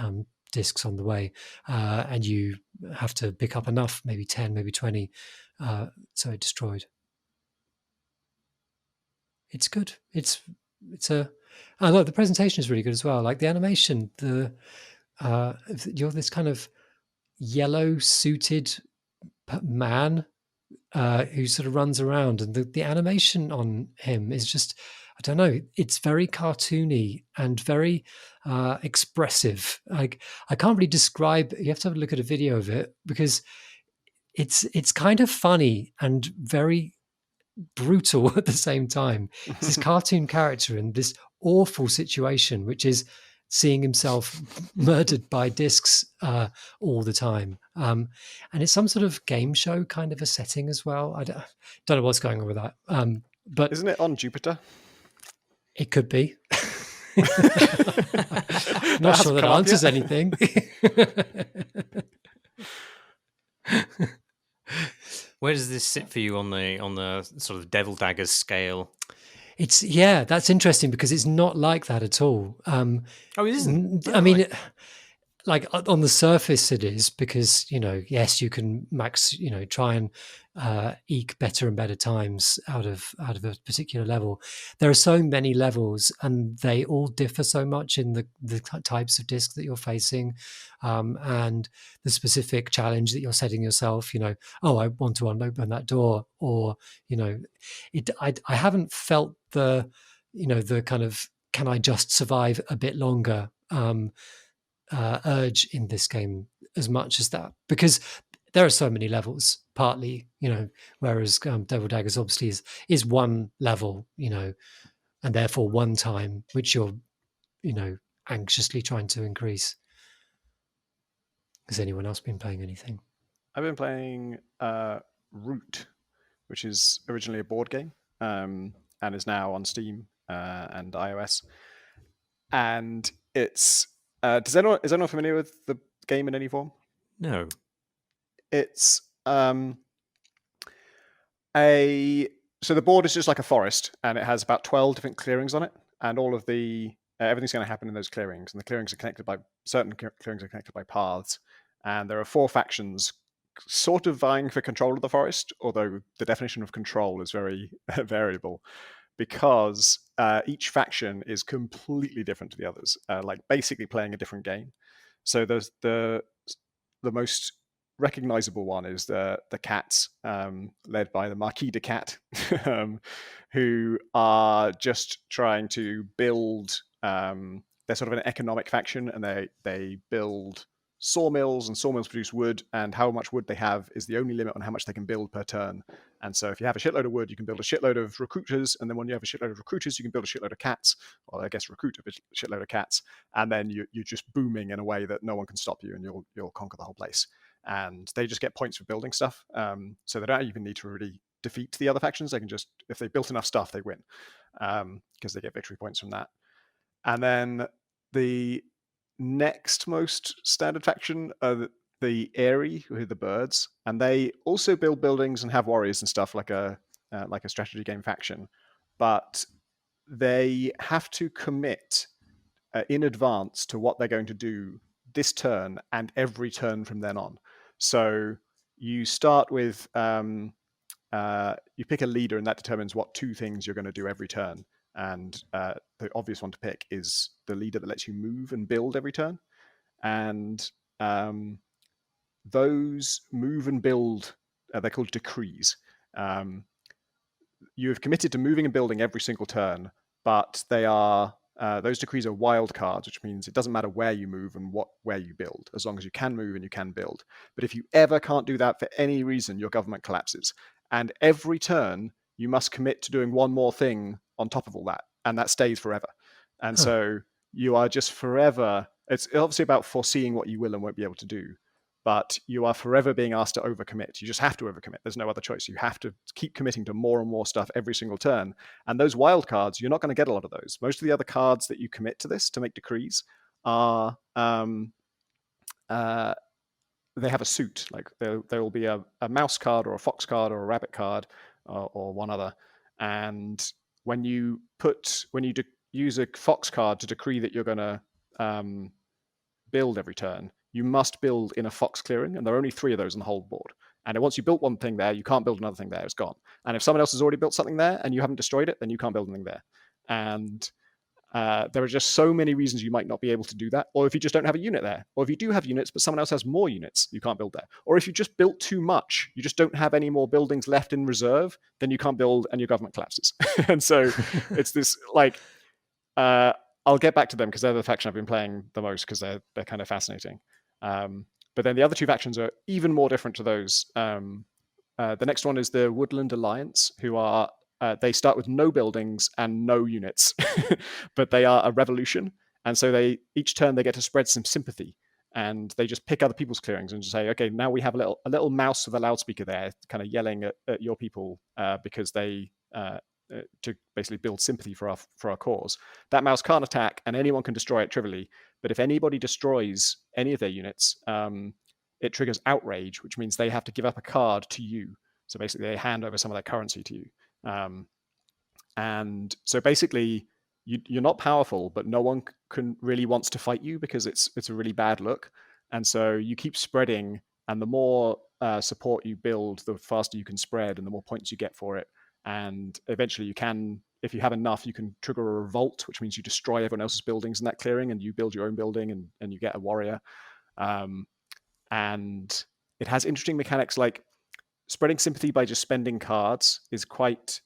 discs on the way, and you have to pick up enough, maybe 10, maybe 20, so it destroyed. It's good. I like the presentation is really good as well. Like the animation, you're this kind of yellow suited man who sort of runs around, and the animation on him is just, I don't know, it's very cartoony and very expressive. Like I can't really describe. You have to have a look at a video of it, because it's kind of funny and very brutal at the same time. It's this cartoon character in this awful situation, which is seeing himself murdered by discs all the time. And it's some sort of game show kind of a setting as well. I don't know what's going on with that. But isn't it on Jupiter? It could be. Not sure that answers anything. Where does this sit for you on the sort of Devil Daggers scale? That's interesting, because it's not like that at all. It isn't. I mean, like on the surface it is, because yes, you can try and eke better and better times out of a particular level. There are so many levels, and they all differ so much in the types of discs that you're facing, and the specific challenge that you're setting yourself. I want to open that door, or I haven't felt the kind of, can I just survive a bit longer urge in this game as much as that, because there are so many levels, partly, whereas Devil Daggers obviously is one level, and therefore one time, which you're, anxiously trying to increase. Has anyone else been playing anything? I've been playing Root, which is originally a board game, and is now on Steam and iOS. And it's is anyone familiar with the game in any form? No. It's so the board is just like a forest, and it has about 12 different clearings on it, and all of the everything's going to happen in those clearings, and the clearings are connected by certain clearings are connected by paths, and there are 4 factions sort of vying for control of the forest, although the definition of control is very variable, because each faction is completely different to the others, like basically playing a different game. So there's the most recognizable one is the cats, led by the Marquis de Cat, who are just trying to build. They're sort of an economic faction, and they build sawmills, and sawmills produce wood, and how much wood they have is the only limit on how much they can build per turn. And so if you have a shitload of wood, you can build a shitload of recruiters, and then when you have a shitload of recruiters, you can build a shitload of cats, or I guess recruit a shitload of cats, and then you're just booming in a way that no one can stop you, and you'll conquer the whole place. And they just get points for building stuff, so they don't even need to really defeat the other factions. They can just, if they built enough stuff, they win, because they get victory points from that. And then the next most standard faction are the Airy, who are the birds, and they also build buildings and have warriors and stuff like a strategy game faction, but they have to commit in advance to what they're going to do this turn and every turn from then on. So you start with you pick a leader, and that determines what 2 things you're going to do every turn. And the obvious one to pick is the leader that lets you move and build every turn. And those move and build, they're called decrees. You have committed to moving and building every single turn, but they are those decrees are wild cards, which means it doesn't matter where you move and where you build, as long as you can move and you can build. But if you ever can't do that for any reason, your government collapses. And every turn, you must commit to doing one more thing on top of all that, and that stays forever. And so you are just forever, it's obviously about foreseeing what you will and won't be able to do, but you are forever being asked to overcommit. You just have to overcommit. There's no other choice. You have to keep committing to more and more stuff every single turn. And those wild cards, you're not going to get a lot of those. Most of the other cards that you commit to this to make decrees are they have a suit. Like there will be a mouse card or a fox card or a rabbit card or one other. And when you use a fox card to decree that you're going to build every turn, you must build in a fox clearing, and there are only 3 of those on the whole board. And once you built one thing there, you can't build another thing there. It's gone. And if someone else has already built something there and you haven't destroyed it, then you can't build anything there. And there are just so many reasons you might not be able to do that. Or if you just don't have a unit there. Or if you do have units, but someone else has more units, you can't build there. Or if you just built too much, you just don't have any more buildings left in reserve, then you can't build and your government collapses. And so it's this, like, I'll get back to them because they're the faction I've been playing the most because they're kind of fascinating. But then the other 2 factions are even more different to those. The next one is the Woodland Alliance, who are they start with no buildings and no units, but they are a revolution. And so each turn they get to spread some sympathy, and they just pick other people's clearings and just say, okay, now we have a little mouse with a loudspeaker there, kind of yelling at your people because they to basically build sympathy for our cause. That mouse can't attack, and anyone can destroy it trivially. But if anybody destroys any of their units, it triggers outrage, which means they have to give up a card to you. So basically, they hand over some of their currency to you. And so basically, you're not powerful, but no one really wants to fight you because it's a really bad look. And so you keep spreading, and the more support you build, the faster you can spread, and the more points you get for it. And eventually you can, if you have enough, you can trigger a revolt, which means you destroy everyone else's buildings in that clearing and you build your own building and you get a warrior. And it has interesting mechanics, like spreading sympathy by just spending cards is quite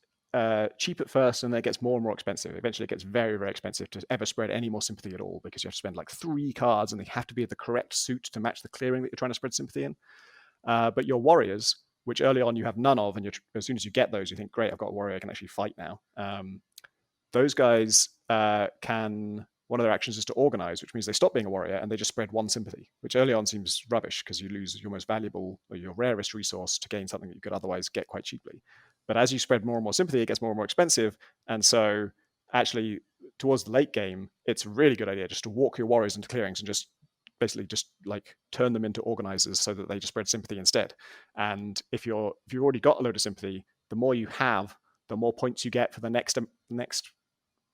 cheap at first, and then it gets more and more expensive. Eventually it gets very, very expensive to ever spread any more sympathy at all, because you have to spend like 3 cards and they have to be of the correct suit to match the clearing that you're trying to spread sympathy in. But your warriors, which early on you have none of, and as soon as you get those, you think, great, I've got a warrior, I can actually fight now. Those guys one of their actions is to organize, which means they stop being a warrior and they just spread 1 sympathy, which early on seems rubbish because you lose your most valuable or your rarest resource to gain something that you could otherwise get quite cheaply. But as you spread more and more sympathy, it gets more and more expensive. And so actually towards the late game, it's a really good idea just to walk your warriors into clearings and just basically just like turn them into organizers so that they just spread sympathy instead. And if you've already got a load of sympathy, the more you have, the more points you get for the next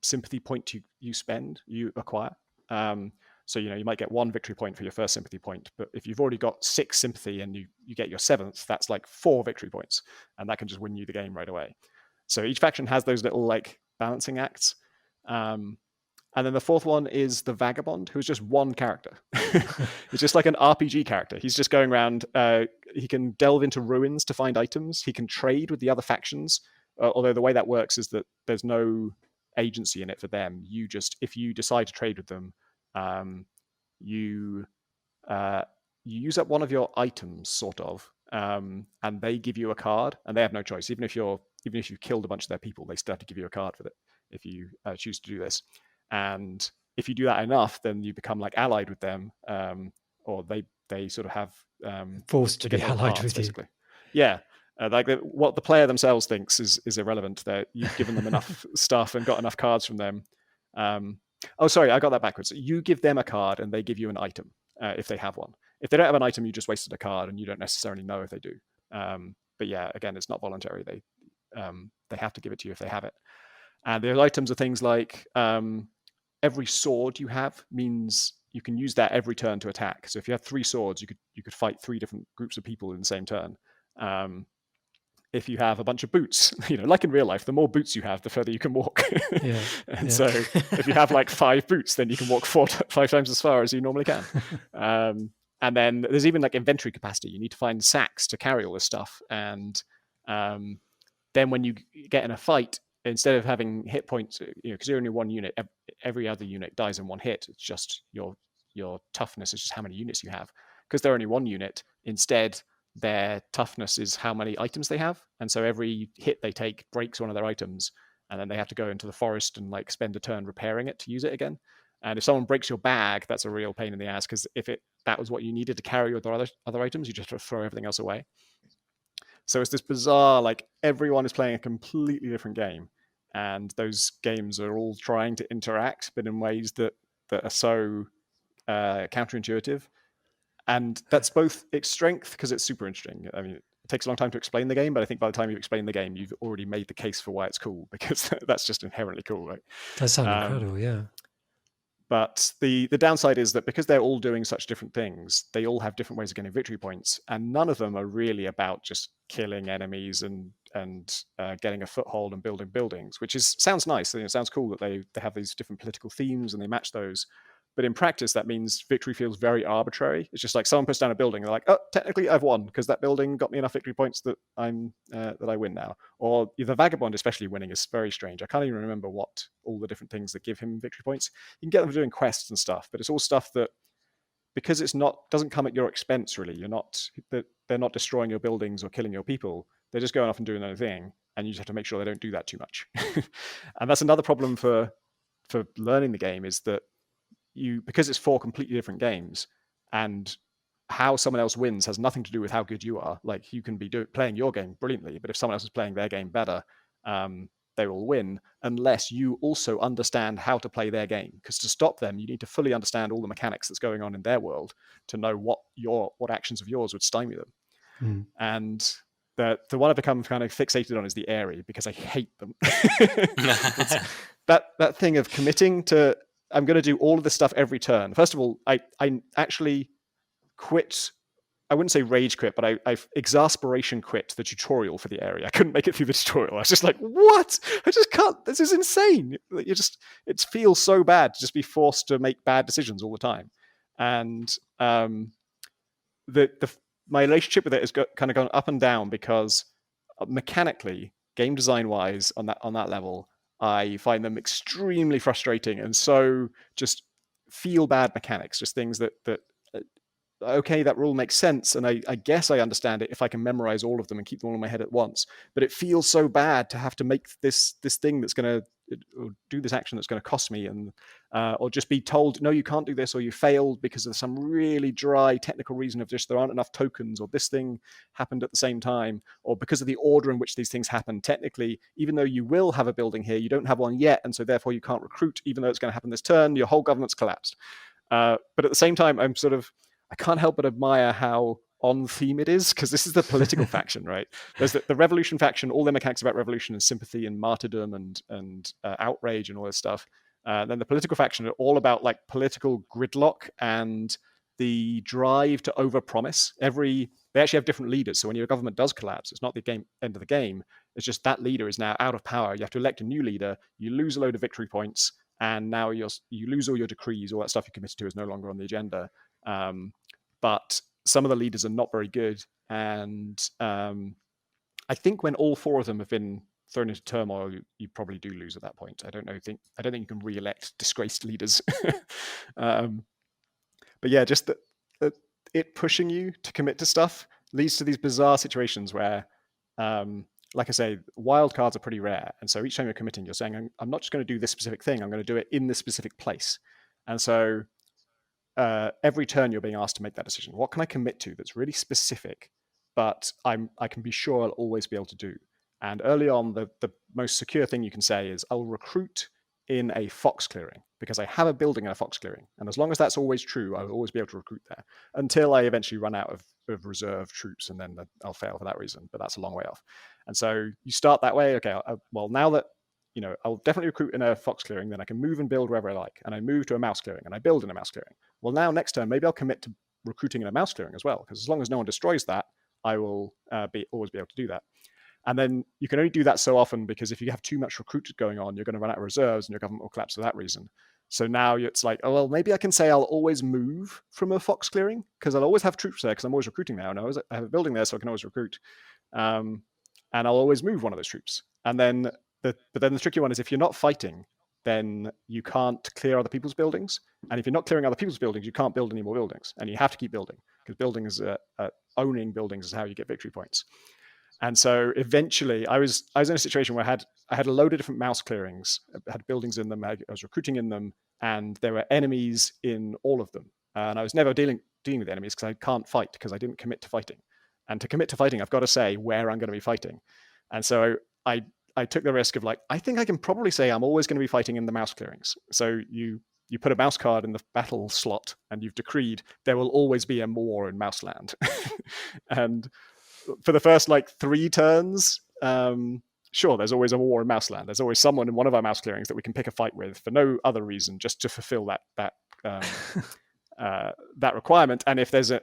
sympathy point you acquire. So, you might get 1 victory point for your first sympathy point, but if you've already got 6 sympathy and you get your 7th, that's like 4 victory points, and that can just win you the game right away. So each faction has those little like balancing acts. And then the 4th one is the Vagabond, who's just one character. He's just like an RPG character. He's just going around. He can delve into ruins to find items. He can trade with the other factions, although the way that works is that there's no agency in it for them. If you decide to trade with them, you use up one of your items, sort of, and they give you a card, and they have no choice. Even if you've killed a bunch of their people, they still have to give you a card for it if you choose to do this. And if you do that enough, then you become like allied with them, or they sort of have forced to be allied with basically. Yeah. What the player themselves thinks is irrelevant. That you've given them enough stuff and got enough cards from them. Oh, sorry, I got that backwards. You give them a card and they give you an item if they have one. If they don't have an item, you just wasted a card, and you don't necessarily know if they do. But yeah, again, it's not voluntary. They have to give it to you if they have it. And the items are things like every sword you have means you can use that every turn to attack. So if you have 3 swords, you could fight 3 different groups of people in the same turn. If you have a bunch of boots, like in real life, the more boots you have, the further you can walk. Yeah. So if you have like 5 boots, then you can walk 5 times as far as you normally can. And then there's even like inventory capacity. You need to find sacks to carry all this stuff. And then when you get in a fight, instead of having hit points, because you're only 1 unit, every other unit dies in 1 hit. It's just your toughness is just how many units you have. Because they're only 1 unit, instead their toughness is how many items they have. And so every hit they take breaks one of their items, and then they have to go into the forest and like spend a turn repairing it to use it again. And if someone breaks your bag, that's a real pain in the ass, because if that was what you needed to carry your other items, you just have to throw everything else away. So it's this bizarre, like everyone is playing a completely different game, and those games are all trying to interact, but in ways that are so counterintuitive. And that's both its strength, because it's super interesting. I mean, it takes a long time to explain the game, but I think by the time you explain the game, you've already made the case for why it's cool, because that's just inherently cool, right? That sounds incredible, yeah. But the downside is that because they're all doing such different things, they all have different ways of getting victory points, and none of them are really about just killing enemies and getting a foothold and building buildings, which sounds nice. It sounds cool that they have these different political themes and they match those. But in practice, that means victory feels very arbitrary. It's just like someone puts down a building, and they're like, "Oh, technically I've won because that building got me enough victory points that I win now." Or the Vagabond, especially winning, is very strange. I can't even remember what all the different things that give him victory points. You can get them for doing quests and stuff, but it's all stuff that, because doesn't come at your expense really. They're not destroying your buildings or killing your people. They're just going off and doing their own thing, and you just have to make sure they don't do that too much. And that's another problem for learning the game, is that because it's 4 completely different games, and how someone else wins has nothing to do with how good you are. Like, you can be playing your game brilliantly, but if someone else is playing their game better, they will win, unless you also understand how to play their game. Because to stop them, you need to fully understand all the mechanics that's going on in their world to know what actions of yours would stymie them. And the one I've become kind of fixated on is the Airy, because I hate them. that thing of committing to, I'm going to do all of this stuff every turn. First of all, I actually quit. I wouldn't say rage quit, but I exasperation quit the tutorial for the area. I couldn't make it through the tutorial. I was just like, what? I just can't. This is insane. It feels so bad to just be forced to make bad decisions all the time. And my relationship with it has kind of gone up and down, because mechanically, game design wise, on that level, I find them extremely frustrating, and so just feel bad mechanics, just things that okay, that rule makes sense, and I guess I understand it if I can memorize all of them and keep them all in my head at once. But it feels so bad to have to make this thing that's going to do this action that's going to cost me, and or just be told, no, you can't do this, or you failed because of some really dry technical reason of just there aren't enough tokens, or this thing happened at the same time, or because of the order in which these things happen. Technically, even though you will have a building here, you don't have one yet, and so therefore you can't recruit, even though it's going to happen this turn. Your whole government's collapsed. But at the same time, I can't help but admire how on theme it is, because this is the political faction, right? There's the revolution faction. All their mechanics about revolution and sympathy and martyrdom and outrage and all this stuff. Then the political faction are all about like political gridlock and the drive to overpromise. They actually have different leaders. So when your government does collapse, it's not the end of the game. It's just that leader is now out of power. You have to elect a new leader. You lose a load of victory points, and now you lose all your decrees. All that stuff you committed to is no longer on the agenda. But some of the leaders are not very good, and I think when all 4 of them have been thrown into turmoil, you probably do lose at that point. I don't think you can re-elect disgraced leaders. But yeah, just it pushing you to commit to stuff leads to these bizarre situations where, like I say, wild cards are pretty rare. And so each time you're committing, you're saying, I'm not just going to do this specific thing, I'm going to do it in this specific place. And so every turn you're being asked to make that decision. What can I commit to that's really specific, but I can be sure I'll always be able to do? And early on, the most secure thing you can say is, I'll recruit in a fox clearing because I have a building in a fox clearing. And as long as that's always true, I'll always be able to recruit there until I eventually run out of reserve troops, and then I'll fail for that reason, but that's a long way off. And so you start that way. Okay, well, now that, I'll definitely recruit in a fox clearing, then I can move and build wherever I like. And I move to a mouse clearing and I build in a mouse clearing. Well, now next turn, maybe I'll commit to recruiting in a mouse clearing as well, because as long as no one destroys that, I will always be able to do that. And then you can only do that so often, because if you have too much recruit going on, you're going to run out of reserves and your government will collapse for that reason. So now it's like, oh, well, maybe I can say I'll always move from a fox clearing because I'll always have troops there because I'm always recruiting now. And I have a building there, so I can always recruit. And I'll always move one of those troops. And then but then the tricky one is, if you're not fighting, then you can't clear other people's buildings. And if you're not clearing other people's buildings, you can't build any more buildings. And you have to keep building, because owning buildings is how you get victory points. And so eventually I was in a situation where I had a load of different mouse clearings, I had buildings in them, I was recruiting in them, and there were enemies in all of them. And I was never dealing with enemies because I can't fight, because I didn't commit to fighting. And to commit to fighting, I've got to say where I'm going to be fighting. And so I took the risk of I think I can probably say I'm always going to be fighting in the mouse clearings. So you put a mouse card in the battle slot and you've decreed there will always be a war in Mouseland. And for the first 3 turns, sure, there's always a war in Mouseland. There's always someone in one of our mouse clearings that we can pick a fight with for no other reason, just to fulfill that requirement. And if the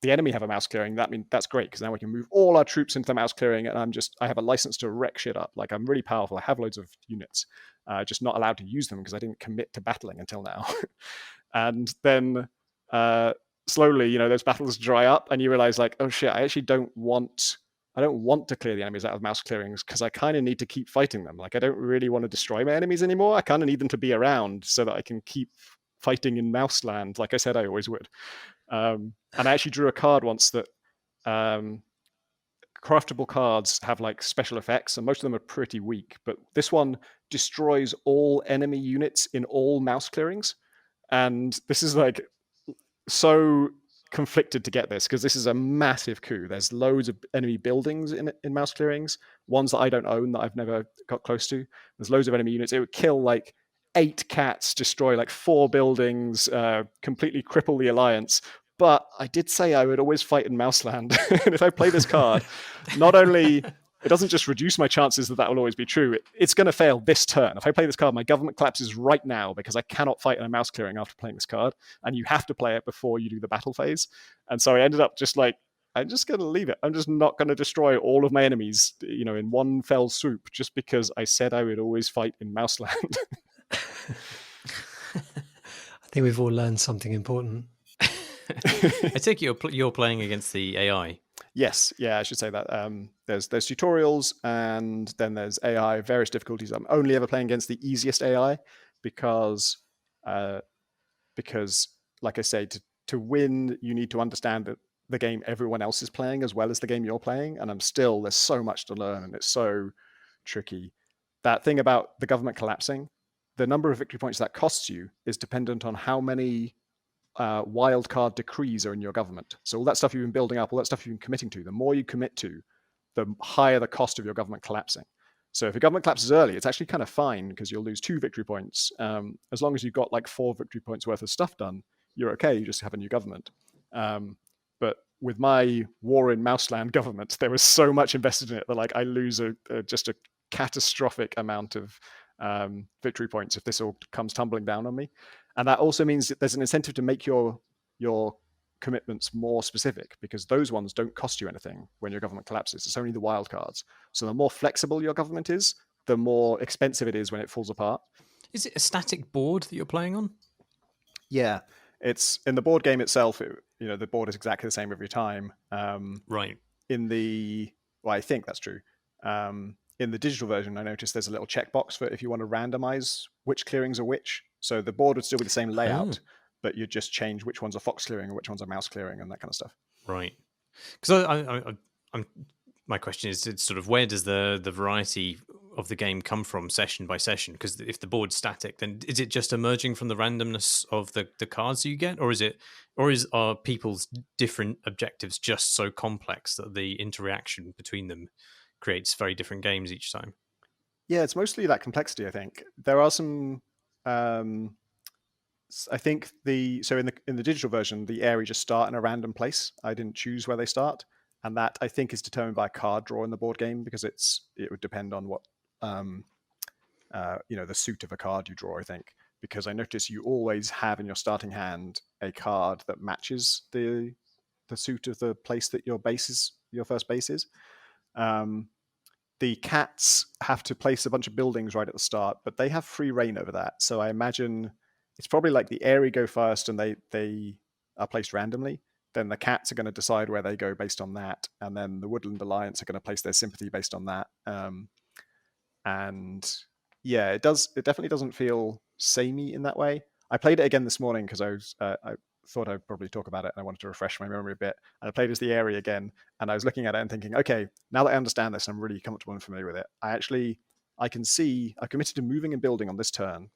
enemy have a mouse clearing, that's great, because now we can move all our troops into the mouse clearing, and I have a license to wreck shit up. I'm really powerful. I have loads of units, just not allowed to use them because I didn't commit to battling until now. And then slowly, those battles dry up, and you realize oh shit, I actually don't want to clear the enemies out of mouse clearings, because I kind of need to keep fighting them. I don't really want to destroy my enemies anymore. I kind of need them to be around so that I can keep fighting in Mouseland, like I said I always would. And I actually drew a card once that craftable cards have special effects, and most of them are pretty weak, but this one destroys all enemy units in all mouse clearings. And this is so conflicted to get this, because this is a massive coup. There's loads of enemy buildings in mouse clearings, ones that I don't own, that I've never got close to. There's loads of enemy units. It would kill 8 cats, destroy 4 buildings, completely cripple the alliance. But I did say I would always fight in Mouseland. And if I play this card, not only it doesn't just reduce my chances that will always be true, it's going to fail this turn. If I play this card, my government collapses right now, because I cannot fight in a mouse clearing after playing this card, and you have to play it before you do the battle phase. And so I ended up just I'm just going to leave it. I'm just not going to destroy all of my enemies, in one fell swoop, just because I said I would always fight in Mouseland. I think we've all learned something important. I take it you're playing against the AI. Yes, yeah, I should say that. There's tutorials, and then there's AI, various difficulties. I'm only ever playing against the easiest AI, because like I say, to win, you need to understand that the game everyone else is playing as well as the game you're playing. And there's so much to learn, and it's so tricky. That thing about the government collapsing, the number of victory points that costs you is dependent on how many wildcard decrees are in your government. So all that stuff you've been building up, all that stuff you've been committing to, the more you commit to, the higher the cost of your government collapsing. So if your government collapses early, it's actually kind of fine, because you'll lose 2 victory points. As long as you've got 4 victory points worth of stuff done, you're okay. You just have a new government. But with my war in Mouseland government, there was so much invested in it that I lose just a catastrophic amount of victory points if this all comes tumbling down on me. And that also means that there's an incentive to make your commitments more specific, because those ones don't cost you anything when your government collapses. It's only the wild cards. So the more flexible your government is, the more expensive it is when it falls apart. Is it a static board that you're playing on? Yeah, it's in the board game itself. The board is exactly the same every time. Right. I think that's true. In the digital version, I noticed there's a little checkbox for if you want to randomize which clearings are which. So the board would still be the same layout, but you just change which one's a fox clearing and which one's a mouse clearing and that kind of stuff. Right. Because my question is, it's sort of, where does the variety of the game come from session by session? Because if the board's static, then is it just emerging from the randomness of the cards you get, or are people's different objectives just so complex that the interaction between them creates very different games each time? Yeah, it's mostly that complexity, I think. There are some I think in the digital version, the area just start in a random place. I didn't choose where they start, and that I think is determined by a card draw in the board game, because it would depend on what the suit of a card you draw, I think. Because I notice you always have in your starting hand a card that matches the suit of the place that your first base is. The cats have to place a bunch of buildings right at the start, but they have free reign over that. So I imagine it's probably like the airy go first and they are placed randomly. Then the cats are going to decide where they go based on that. And then the Woodland Alliance are going to place their sympathy based on that. And yeah, it definitely doesn't feel samey in that way. I played it again this morning because I thought I'd probably talk about it and I wanted to refresh my memory a bit. And I played as the area again, and I was looking at it and thinking, okay, now that I understand this, I'm really comfortable and familiar with it. I can see I committed to moving and building on this turn,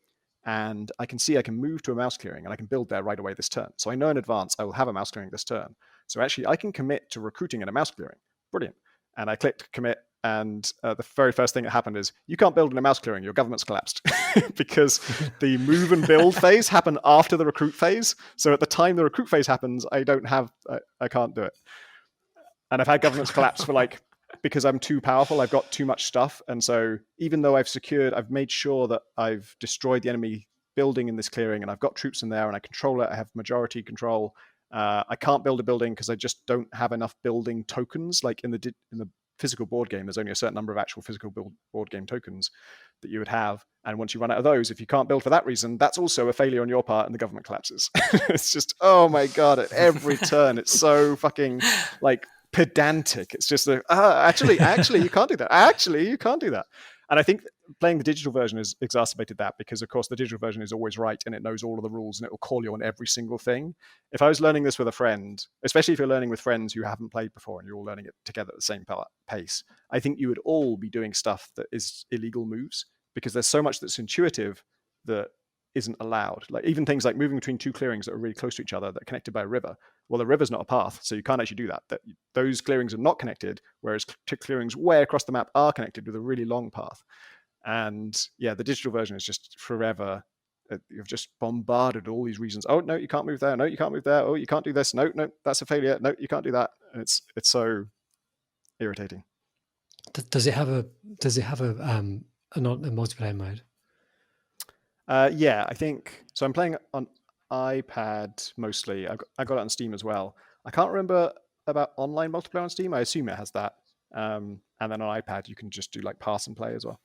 and I can see I can move to a mouse clearing and I can build there right away this turn. So I know in advance I will have a mouse clearing this turn. So actually I can commit to recruiting in a mouse clearing. Brilliant. And I clicked commit, and the very first thing that happened is, you can't build in a mouse clearing, your government's collapsed. Because the move and build phase happened after the recruit phase. So at the time the recruit phase happens, I can't do it. And I've had governments collapse for because I'm too powerful, I've got too much stuff. And so even though I've made sure that I've destroyed the enemy building in this clearing and I've got troops in there and I control it, I have majority control, I can't build a building because I just don't have enough building tokens. Like in the physical board game, there's only a certain number of actual physical board game tokens that you would have. And once you run out of those, if you can't build for that reason, that's also a failure on your part and the government collapses. It's just, oh my God, at every turn, it's so fucking pedantic. It's just actually, you can't do that. Actually, you can't do that. And I think playing the digital version has exacerbated that, because of course the digital version is always right and it knows all of the rules and it will call you on every single thing. If I was learning this with a friend, especially if you're learning with friends who haven't played before and you're all learning it together at the same pace, I think you would all be doing stuff that is illegal moves, because there's so much that's intuitive that isn't allowed. Like even things like moving between two clearings that are really close to each other that are connected by a river. Well, the river's not a path, so you can't actually do that. Those clearings are not connected, whereas clearings way across the map are connected with a really long path. And yeah, the digital version is just forever. You've just bombarded all these reasons. Oh no, you can't move there. No, you can't move there. Oh, you can't do this. No, that's a failure. No, you can't do that. And it's so irritating. Does it have a multiplayer mode? Yeah, I think so. I'm playing on iPad mostly. I got it on Steam as well. I can't remember about online multiplayer on Steam. I assume it has that. And then on iPad, you can just do pass and play as well.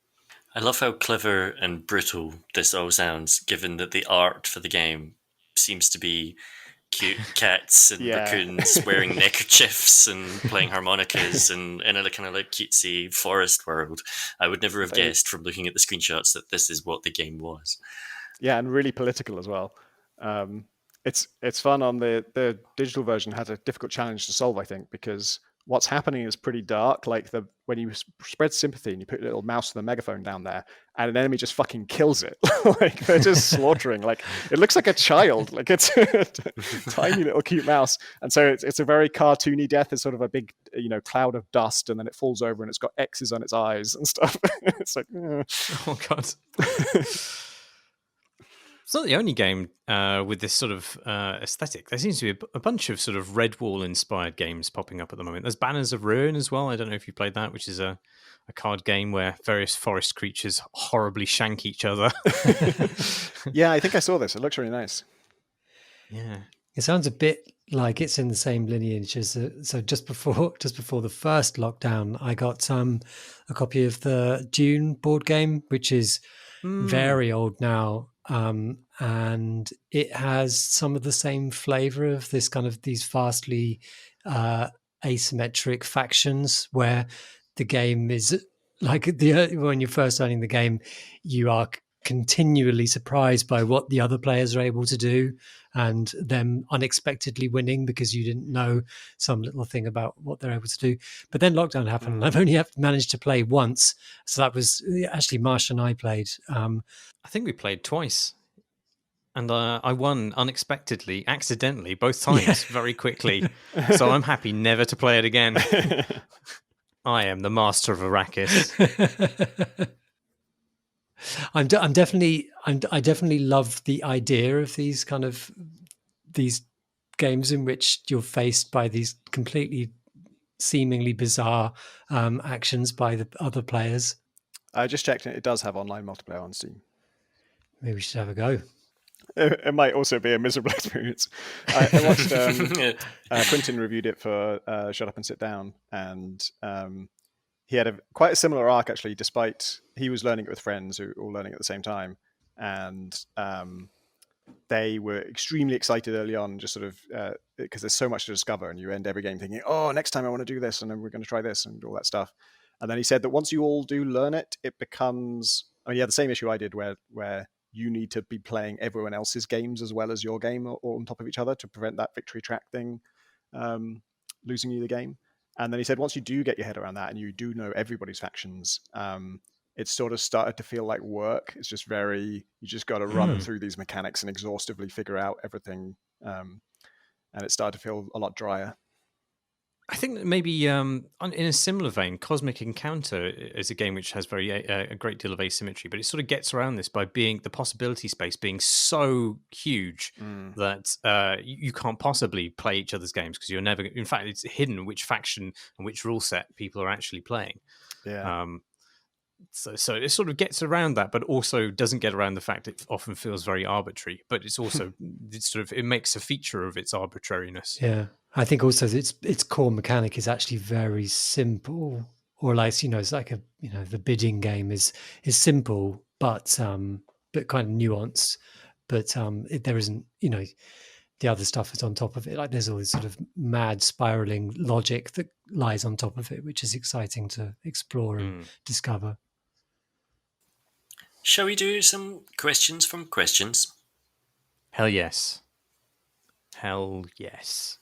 I love how clever and brutal this all sounds, given that the art for the game seems to be cute cats and raccoons wearing neckerchiefs and playing harmonicas and in a kind of cutesy forest world. I would never have guessed from looking at the screenshots that this is what the game was. Yeah, and really political as well. It's fun. On the digital version has a difficult challenge to solve, I think, because what's happening is pretty dark. When you spread sympathy and you put a little mouse with a megaphone down there, and an enemy just fucking kills it. They're just slaughtering. It looks like a child. It's a tiny little cute mouse. And so it's a very cartoony death. It's sort of a big, cloud of dust, and then it falls over and it's got X's on its eyes and stuff. It's like, oh God. It's not the only game with this sort of aesthetic. There seems to be a bunch of sort of Redwall-inspired games popping up at the moment. There's Banners of Ruin as well. I don't know if you played that, which is a card game where various forest creatures horribly shank each other. Yeah, I think I saw this. It looks really nice. Yeah. It sounds a bit like it's in the same lineage as so just before the first lockdown, I got a copy of the Dune board game, which is very old now, and it has some of the same flavor of this kind of these vastly asymmetric factions where the game is like when you're first learning the game, you are continually surprised by what the other players are able to do and them unexpectedly winning because you didn't know some little thing about what they're able to do. But then lockdown happened and I've only managed to play once. So that was actually Marsh and I played. I think we played twice. And I won unexpectedly, accidentally, both times, very quickly. So I'm happy never to play it again. I am the master of Arrakis. I definitely love the idea of these kind of these games in which you're faced by these completely seemingly bizarre actions by the other players. I just checked it. It does have online multiplayer on Steam. Maybe we should have a go. It might also be a miserable experience. I watched Quentin reviewed it for Shut Up and Sit Down, and he had quite a similar arc actually. Despite he was learning it with friends who were all learning at the same time, and they were extremely excited early on, just sort of because there's so much to discover, and you end every game thinking, "Oh, next time I want to do this, and then we're going to try this and all that stuff." And then he said that once you all do learn it, it becomes. I mean, yeah, the same issue I did where you need to be playing everyone else's games as well as your game or on top of each other to prevent that victory track thing losing you the game. And then he said once you do get your head around that and you do know everybody's factions, it sort of started to feel like work. It's just you just got to run through these mechanics and exhaustively figure out everything. And it started to feel a lot drier. I think that maybe in a similar vein, Cosmic Encounter is a game which has a great deal of asymmetry, but it sort of gets around this by being the possibility space being so huge that you can't possibly play each other's games because you're never. In fact, it's hidden which faction and which rule set people are actually playing. Yeah. So it sort of gets around that, but also doesn't get around the fact it often feels very arbitrary. But it's also it makes a feature of its arbitrariness. Yeah, I think also its core mechanic is actually very simple, or like it's like the bidding game is simple, but kind of nuanced. But there isn't the other stuff is on top of it. Like there's all this sort of mad spiraling logic that lies on top of it, which is exciting to explore and discover. Shall we do some questions from questions? Hell yes. Hell yes.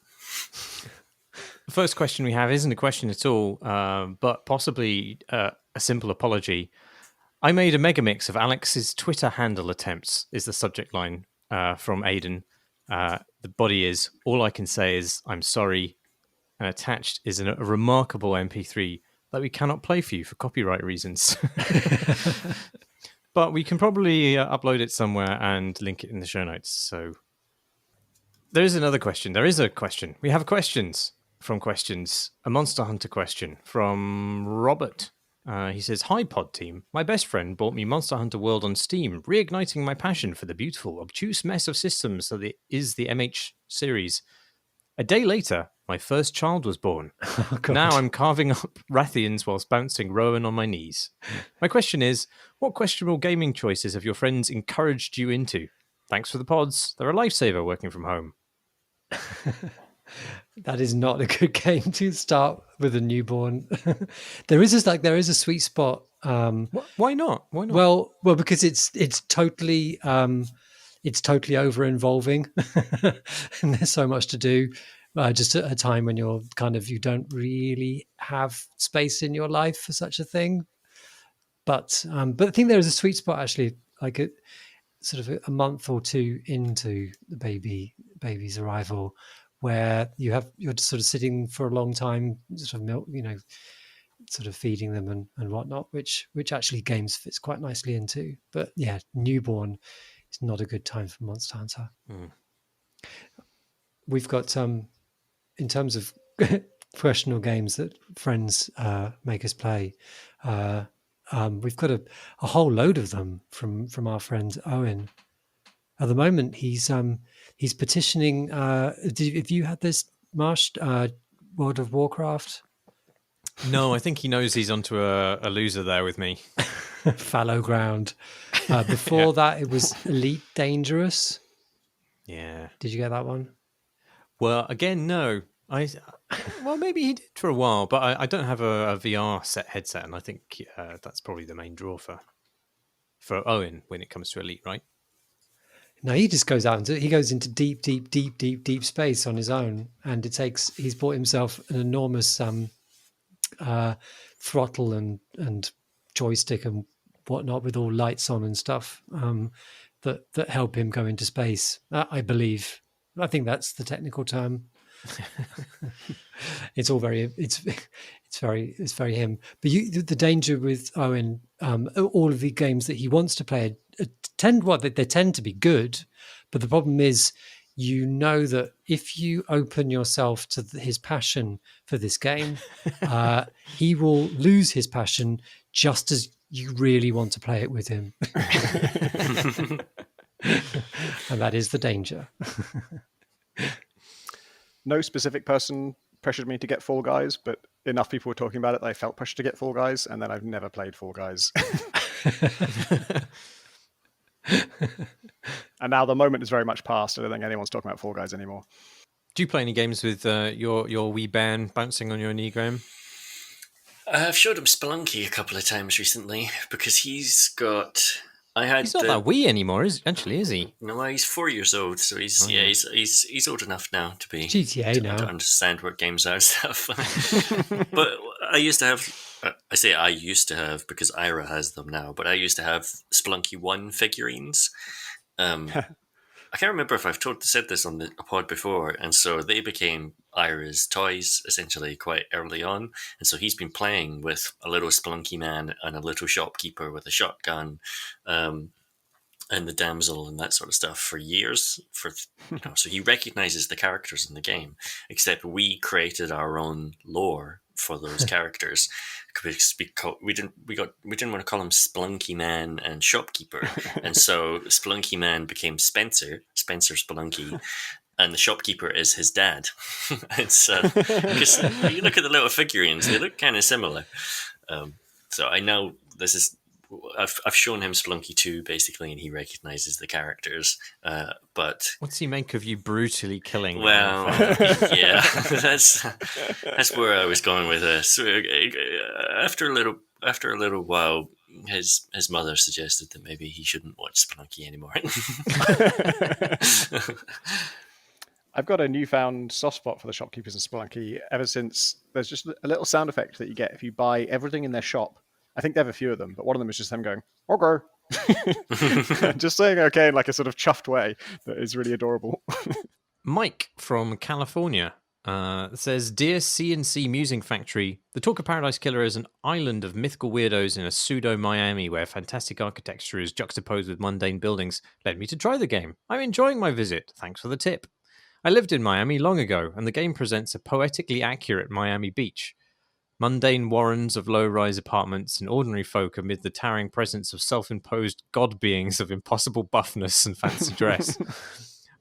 The first question we have isn't a question at all, but possibly a simple apology. I made a mega mix of Alex's Twitter handle attempts, is the subject line from Aidan. The body is, all I can say is, I'm sorry. And attached is a remarkable MP3 that we cannot play for you for copyright reasons. But we can probably upload it somewhere and link it in the show notes. So there is another question. There is a question. We have questions from questions. A Monster Hunter question from Robert. He says, "Hi, pod team. My best friend bought me Monster Hunter World on Steam, reigniting my passion for the beautiful, obtuse mess of systems that is the MH series. A day later, my first child was born. Oh, now I'm carving up Rathians whilst bouncing Rowan on my knees. My question is, what questionable gaming choices have your friends encouraged you into? Thanks for the pods. They're a lifesaver working from home." That is not a good game to start with a newborn. There is a sweet spot. Why not? Why not? Well, because it's totally over involving, and there's so much to do. Just at a time when you're you don't really have space in your life for such a thing. But I think there is a sweet spot actually, like sort of a month or two into the baby's arrival, where you're just sort of sitting for a long time, sort of milk, sort of feeding them and whatnot, which actually games fits quite nicely into. But yeah, newborn it's not a good time for Monster Hunter. Mm. We've got in terms of professional games that friends make us play. We've got a whole load of them from our friend Owen. At the moment, he's petitioning. Have you had this, Marsh? World of Warcraft? No, I think he knows he's onto a loser there with me. Fallow Ground. Before that, it was Elite Dangerous. Yeah. Did you get that one? Well, again, no. Well, maybe he did for a while, but I don't have a VR headset, and I think that's probably the main draw for Owen when it comes to Elite, right? No, he just goes out he goes into deep space on his own, and he's bought himself an enormous throttle and joystick and whatnot with all lights on and stuff that help him go into space. I believe. I think that's the technical term. It's all very it's very him. But the danger with Owen, all of the games that he wants to play they tend to be good, but the problem is, that if you open yourself to his passion for this game, he will lose his passion just as you really want to play it with him. And that is the danger. No specific person pressured me to get Fall Guys, but enough people were talking about it that I felt pressured to get Fall Guys, and then I've never played Fall Guys. And now the moment is very much past. I don't think anyone's talking about Fall Guys anymore. Do you play any games with your wee bairn bouncing on your knee, Graham? I've showed him Spelunky a couple of times recently because he's got... He's not that wee anymore, is he? No, he's 4 years old, so he's old enough now to be GTA now to understand what games are and stuff. But I used to have. I say I used to have because Ira has them now. But I used to have Spelunky 1 figurines. I can't remember if I've said this on the pod before, and so they became Ira's toys essentially quite early on, and so he's been playing with a little Spelunky man and a little shopkeeper with a shotgun, and the damsel and that sort of stuff for years. So he recognizes the characters in the game, except we created our own lore for those characters because we didn't want to call him Spelunky Man and Shopkeeper, and so Spelunky Man became Spencer Spelunky, and the shopkeeper is his dad. And so because you look at the little figurines, they look kind of similar. So I know this is. I've shown him Spelunky 2 basically, and he recognizes the characters. But what's he make of you brutally killing? Well, yeah, that's where I was going with this. So, after a little while, his mother suggested that maybe he shouldn't watch Spelunky anymore. I've got a newfound soft spot for the shopkeepers in Spelunky ever since there's just a little sound effect that you get if you buy everything in their shop. I think they have a few of them, but one of them is just them going, okay. Just saying okay in like a sort of chuffed way that is really adorable. Mike from California says, Dear C&C Musing Factory, the Talk of Paradise Killer is an island of mythical weirdos in a pseudo-Miami where fantastic architecture is juxtaposed with mundane buildings. Led me to try the game. I'm enjoying my visit. Thanks for the tip. I lived in Miami long ago, and the game presents a poetically accurate Miami beach. Mundane warrens of low-rise apartments and ordinary folk amid the towering presence of self-imposed god beings of impossible buffness and fancy dress.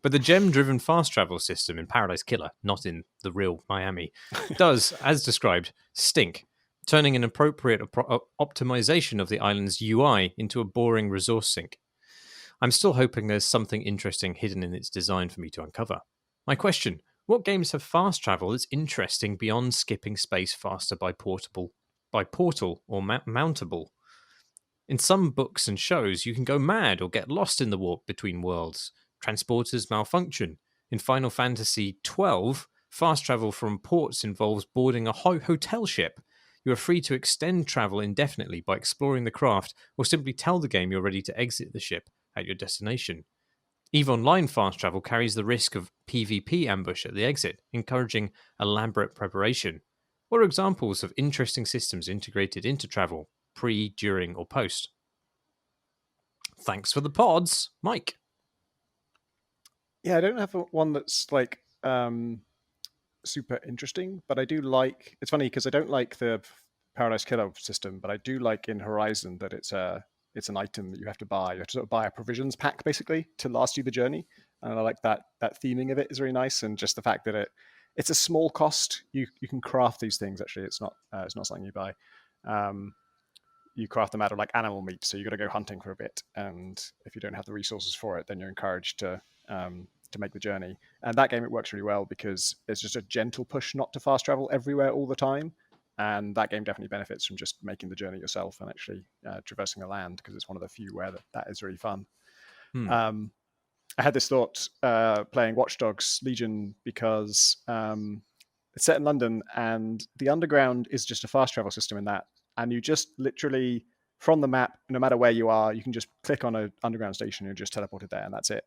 But the gem-driven fast travel system in Paradise Killer, not in the real Miami, does, as described, stink, turning an appropriate optimization of the island's UI into a boring resource sink. I'm still hoping there's something interesting hidden in its design for me to uncover. My question: what games have fast travel that's interesting beyond skipping space faster by portal or mountable? In some books and shows, you can go mad or get lost in the warp between worlds. Transporters malfunction. In Final Fantasy XII, fast travel from ports involves boarding a hotel ship. You are free to extend travel indefinitely by exploring the craft or simply tell the game you're ready to exit the ship at your destination. EVE Online fast travel carries the risk of PvP ambush at the exit, encouraging elaborate preparation. What are examples of interesting systems integrated into travel, pre, during, or post? Thanks for the pods, Mike. Yeah, I don't have one that's like super interesting, but I do like. It's funny because I don't like the Paradise Killer system, but I do like in Horizon that it's an item that you have to buy. You have to sort of buy a provisions pack basically to last you the journey, and I like that theming of it is really nice, and just the fact that it's a small cost. You can craft these things. Actually, it's not something you buy. You craft them out of like animal meat, so you got to go hunting for a bit, and if you don't have the resources for it, then you're encouraged to make the journey. And that game, it works really well because it's just a gentle push not to fast travel everywhere all the time, and that game definitely benefits from just making the journey yourself and actually traversing the land, because it's one of the few where that is really fun. I had this thought playing Watch Dogs Legion because it's set in London, and the underground is just a fast travel system in that. And you just literally, from the map, no matter where you are, you can just click on an underground station and you're just teleported there, and that's it.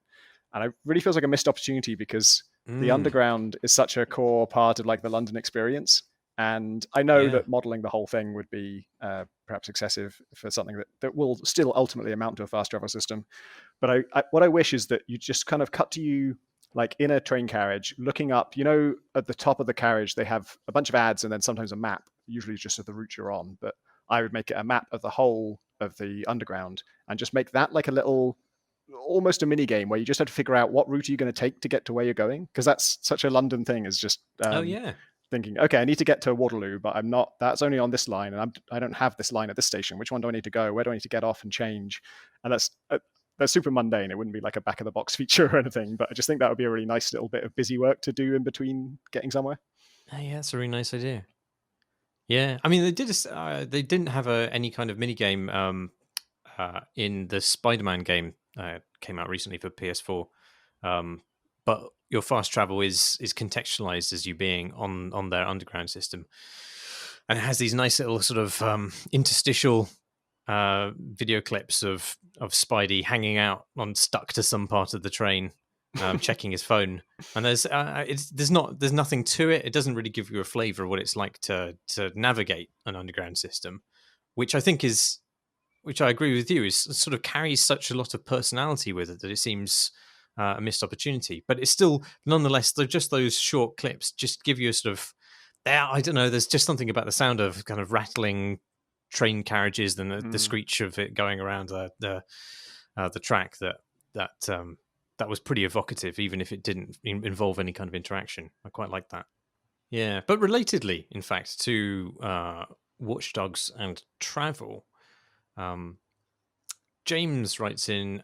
And it really feels like a missed opportunity because the underground is such a core part of like the London experience. And I know that modeling the whole thing would be perhaps excessive for something that will still ultimately amount to a fast travel system. But what I wish is that you just kind of cut to you like in a train carriage, looking up, at the top of the carriage, they have a bunch of ads and then sometimes a map, usually just of the route you're on. But I would make it a map of the whole of the underground and just make that like a little, almost a mini game where you just have to figure out what route are you going to take to get to where you're going. Because that's such a London thing, is just thinking, okay, I need to get to Waterloo, but that's only on this line, and I don't have this line at this station. Which one do I need to go? Where do I need to get off and change? And that's super mundane. It wouldn't be like a back of the box feature or anything, but I just think that would be a really nice little bit of busy work to do in between getting somewhere. Yeah, that's a really nice idea. Yeah, I mean, they didn't have any kind of mini game in the Spider-Man game came out recently for PS4, but your fast travel is contextualized as you being on their underground system, and it has these nice little sort of interstitial video clips of Spidey hanging out stuck to some part of the train, checking his phone. And there's nothing to it. It doesn't really give you a flavor of what it's like to navigate an underground system, which I think which I agree with you, is sort of carries such a lot of personality with it that it seems a missed opportunity. But it's still, nonetheless, just those short clips just give you a sort of, I don't know, there's just something about the sound of kind of rattling train carriages and the screech of it going around the track that was pretty evocative, even if it didn't involve any kind of interaction. I quite like that. Yeah, but relatedly, in fact, to Watch Dogs and travel, James writes in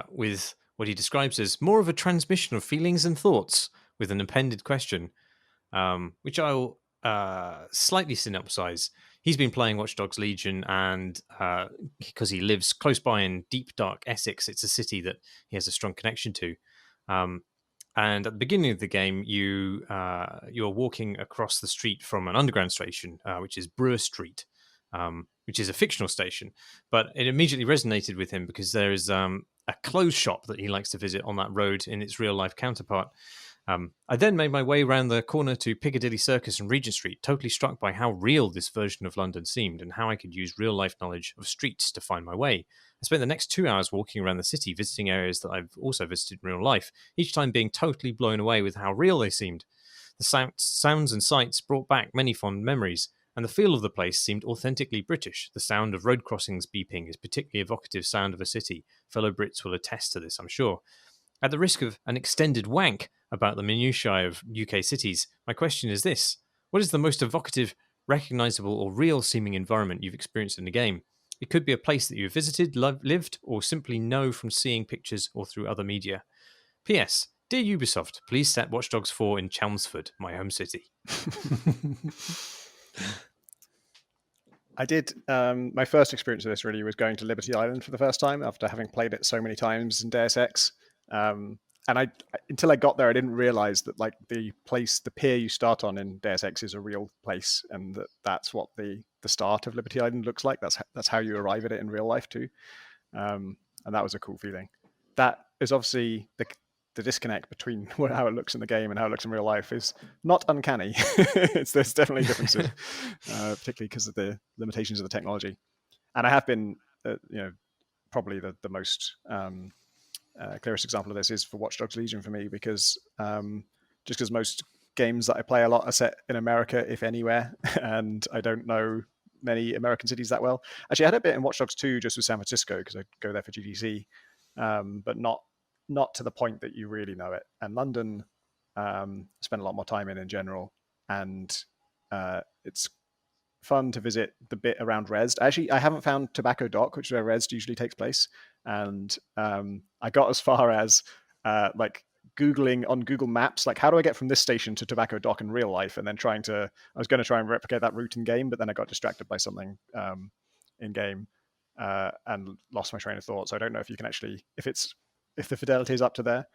with what he describes as more of a transmission of feelings and thoughts, with an appended question, which I'll slightly synopsize. He's been playing Watch Dogs Legion, and because he lives close by in deep, dark Essex, it's a city that he has a strong connection to. And at the beginning of the game, you're walking across the street from an underground station, which is Brewer Street, which is a fictional station. But it immediately resonated with him because there is a clothes shop that he likes to visit on that road in its real-life counterpart. I then made my way around the corner to Piccadilly Circus and Regent Street, totally struck by how real this version of London seemed and how I could use real-life knowledge of streets to find my way. I spent the next 2 hours walking around the city, visiting areas that I've also visited in real life, each time being totally blown away with how real they seemed. The sounds and sights brought back many fond memories, and the feel of the place seemed authentically British. The sound of road crossings beeping is particularly evocative sound of a city. Fellow Brits will attest to this, I'm sure. At the risk of an extended wank about the minutiae of UK cities, my question is this: what is the most evocative, recognisable or real-seeming environment you've experienced in the game? It could be a place that you've visited, lived, or simply know from seeing pictures or through other media. P.S. Dear Ubisoft, please set Watch Dogs 4 in Chelmsford, my home city. I did. My first experience of this really was going to Liberty Island for the first time after having played it so many times in Deus Ex. And until I got there, I didn't realize that like the pier you start on in Deus Ex is a real place, and that's what the start of Liberty Island looks like. That's how you arrive at it in real life too. And that was a cool feeling. That is obviously the disconnect between how it looks in the game and how it looks in real life is not uncanny. There's definitely differences, particularly because of the limitations of the technology. And I have been, probably the most clearest example of this is for Watch Dogs Legion for me, because just because most games that I play a lot are set in America, if anywhere, and I don't know many American cities that well. Actually, I had a bit in Watch Dogs 2 just with San Francisco because I go there for GDC, but not to the point that you really know it. And London, spend a lot more time in general, and it's fun to visit the bit around Resd. Actually, I haven't found Tobacco Dock, which is where Resd usually takes place, and I got as far as like Googling on Google Maps, like, how do I get from this station to Tobacco Dock in real life? And then I was going to try and replicate that route in game, but then I got distracted by something in game and lost my train of thought. So I don't know if you can actually, if the fidelity is up to there.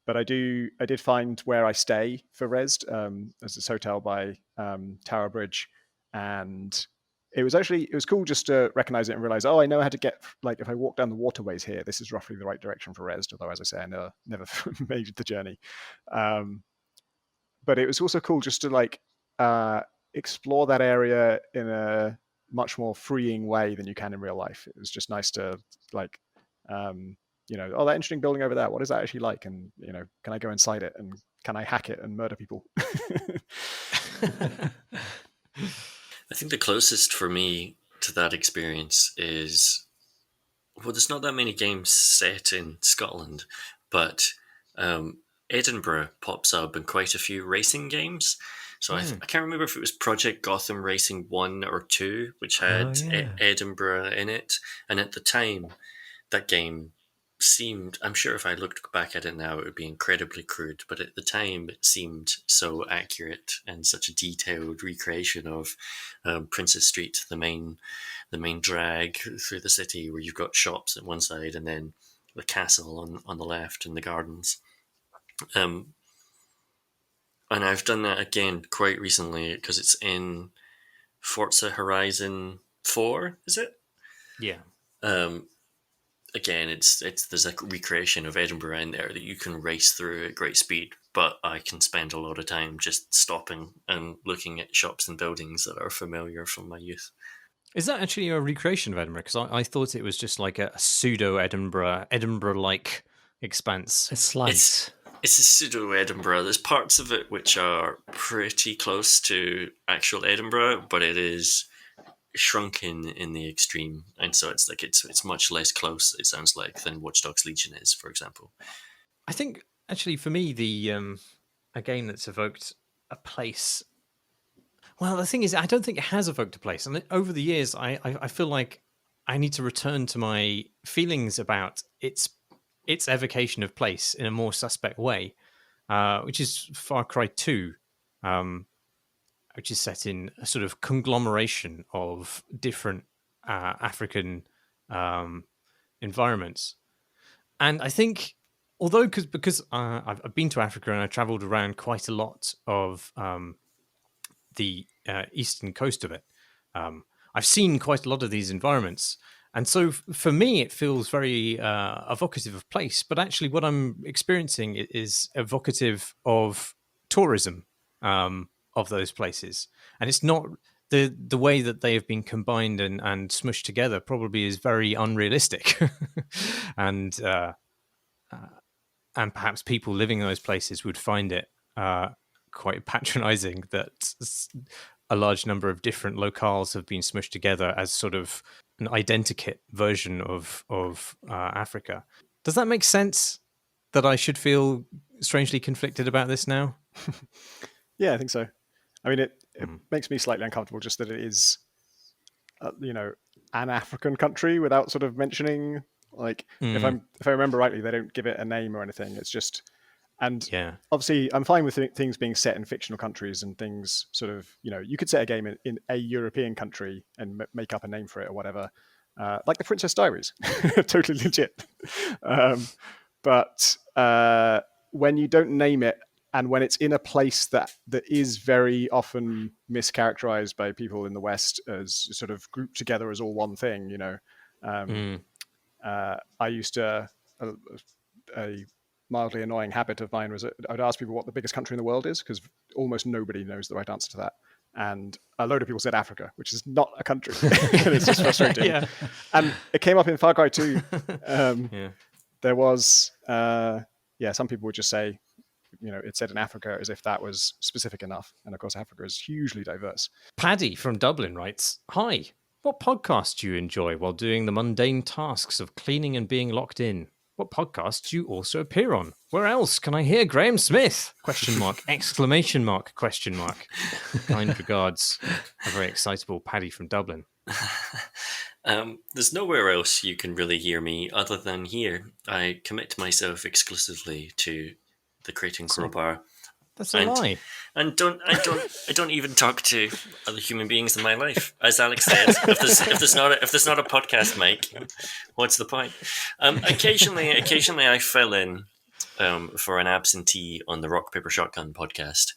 But I did find where I stay for Resd. There's this hotel by Tower Bridge, and it was cool just to recognize it and realize, oh, I know how to get, like, if I walk down the waterways here, this is roughly the right direction for Resd. Although, as I say, I never made the journey. But it was also cool just to like explore that area in a much more freeing way than you can in real life. It was just nice to like, oh, that interesting building over there, what is that actually like? And, can I go inside it, and can I hack it and murder people? I think the closest for me to that experience is, well, there's not that many games set in Scotland, but Edinburgh pops up in quite a few racing games. So I can't remember if it was Project Gotham Racing 1 or 2, which had Edinburgh in it. And at the time, that game seemed, I'm sure if I looked back at it now, it would be incredibly crude, but at the time it seemed so accurate and such a detailed recreation of Princess Street, the main drag through the city, where you've got shops at one side and then the castle on the left and the gardens. And I've done that again quite recently because it's in Forza Horizon 4, is it? Yeah. Again, there's a recreation of Edinburgh in there that you can race through at great speed, but I can spend a lot of time just stopping and looking at shops and buildings that are familiar from my youth. Is that actually a recreation of Edinburgh? Because I thought it was just like a pseudo Edinburgh-like expanse. A slice. It's a pseudo Edinburgh. There's parts of it which are pretty close to actual Edinburgh, but it is shrunken in the extreme, and so it's much less close, it sounds like, than Watch Dogs Legion is, for example. I think actually for me the a game that's evoked a place, well, the thing is, I don't think it has evoked a place, and over the years I feel like I need to return to my feelings about its evocation of place in a more suspect way, which is Far Cry 2, which is set in a sort of conglomeration of different African environments. And I think, although because I've been to Africa and I traveled around quite a lot of the eastern coast of it, I've seen quite a lot of these environments. And so for me, it feels very evocative of place. But actually what I'm experiencing is evocative of tourism of those places. And it's not the way that they have been combined and smushed together probably is very unrealistic. And perhaps people living in those places would find it quite patronizing that a large number of different locales have been smushed together as sort of an identikit version of Africa. Does that make sense, that I should feel strangely conflicted about this now? Yeah, I think so. I mean, it makes me slightly uncomfortable just that it is, an African country without sort of mentioning, like, if I remember rightly, they don't give it a name or anything. It's just, and obviously I'm fine with things being set in fictional countries and things sort of, you could set a game in a European country and make up a name for it or whatever, like the Princess Diaries, totally legit. But when you don't name it, and when it's in a place that is very often mischaracterized by people in the West as sort of grouped together as all one thing, I used to, a mildly annoying habit of mine was I would ask people what the biggest country in the world is, because almost nobody knows the right answer to that. and a load of people said Africa, which is not a country. And it's just frustrating. Yeah. And it came up in Far Cry 2. Yeah. There was, some people would just say, it said in Africa as if that was specific enough. And of course, Africa is hugely diverse. Paddy from Dublin writes, "Hi, what podcast do you enjoy while doing the mundane tasks of cleaning and being locked in? What podcast do you also appear on? Where else can I hear Graham Smith? ? Exclamation mark, question mark. Kind regards, a very excitable Paddy from Dublin." There's nowhere else you can really hear me other than here. I commit myself exclusively to the Creating Crowbar. That's a lie. And I don't even talk to other human beings in my life. As Alex said, if there's not a podcast mic, what's the point? Occasionally I fill in for an absentee on the Rock Paper Shotgun podcast,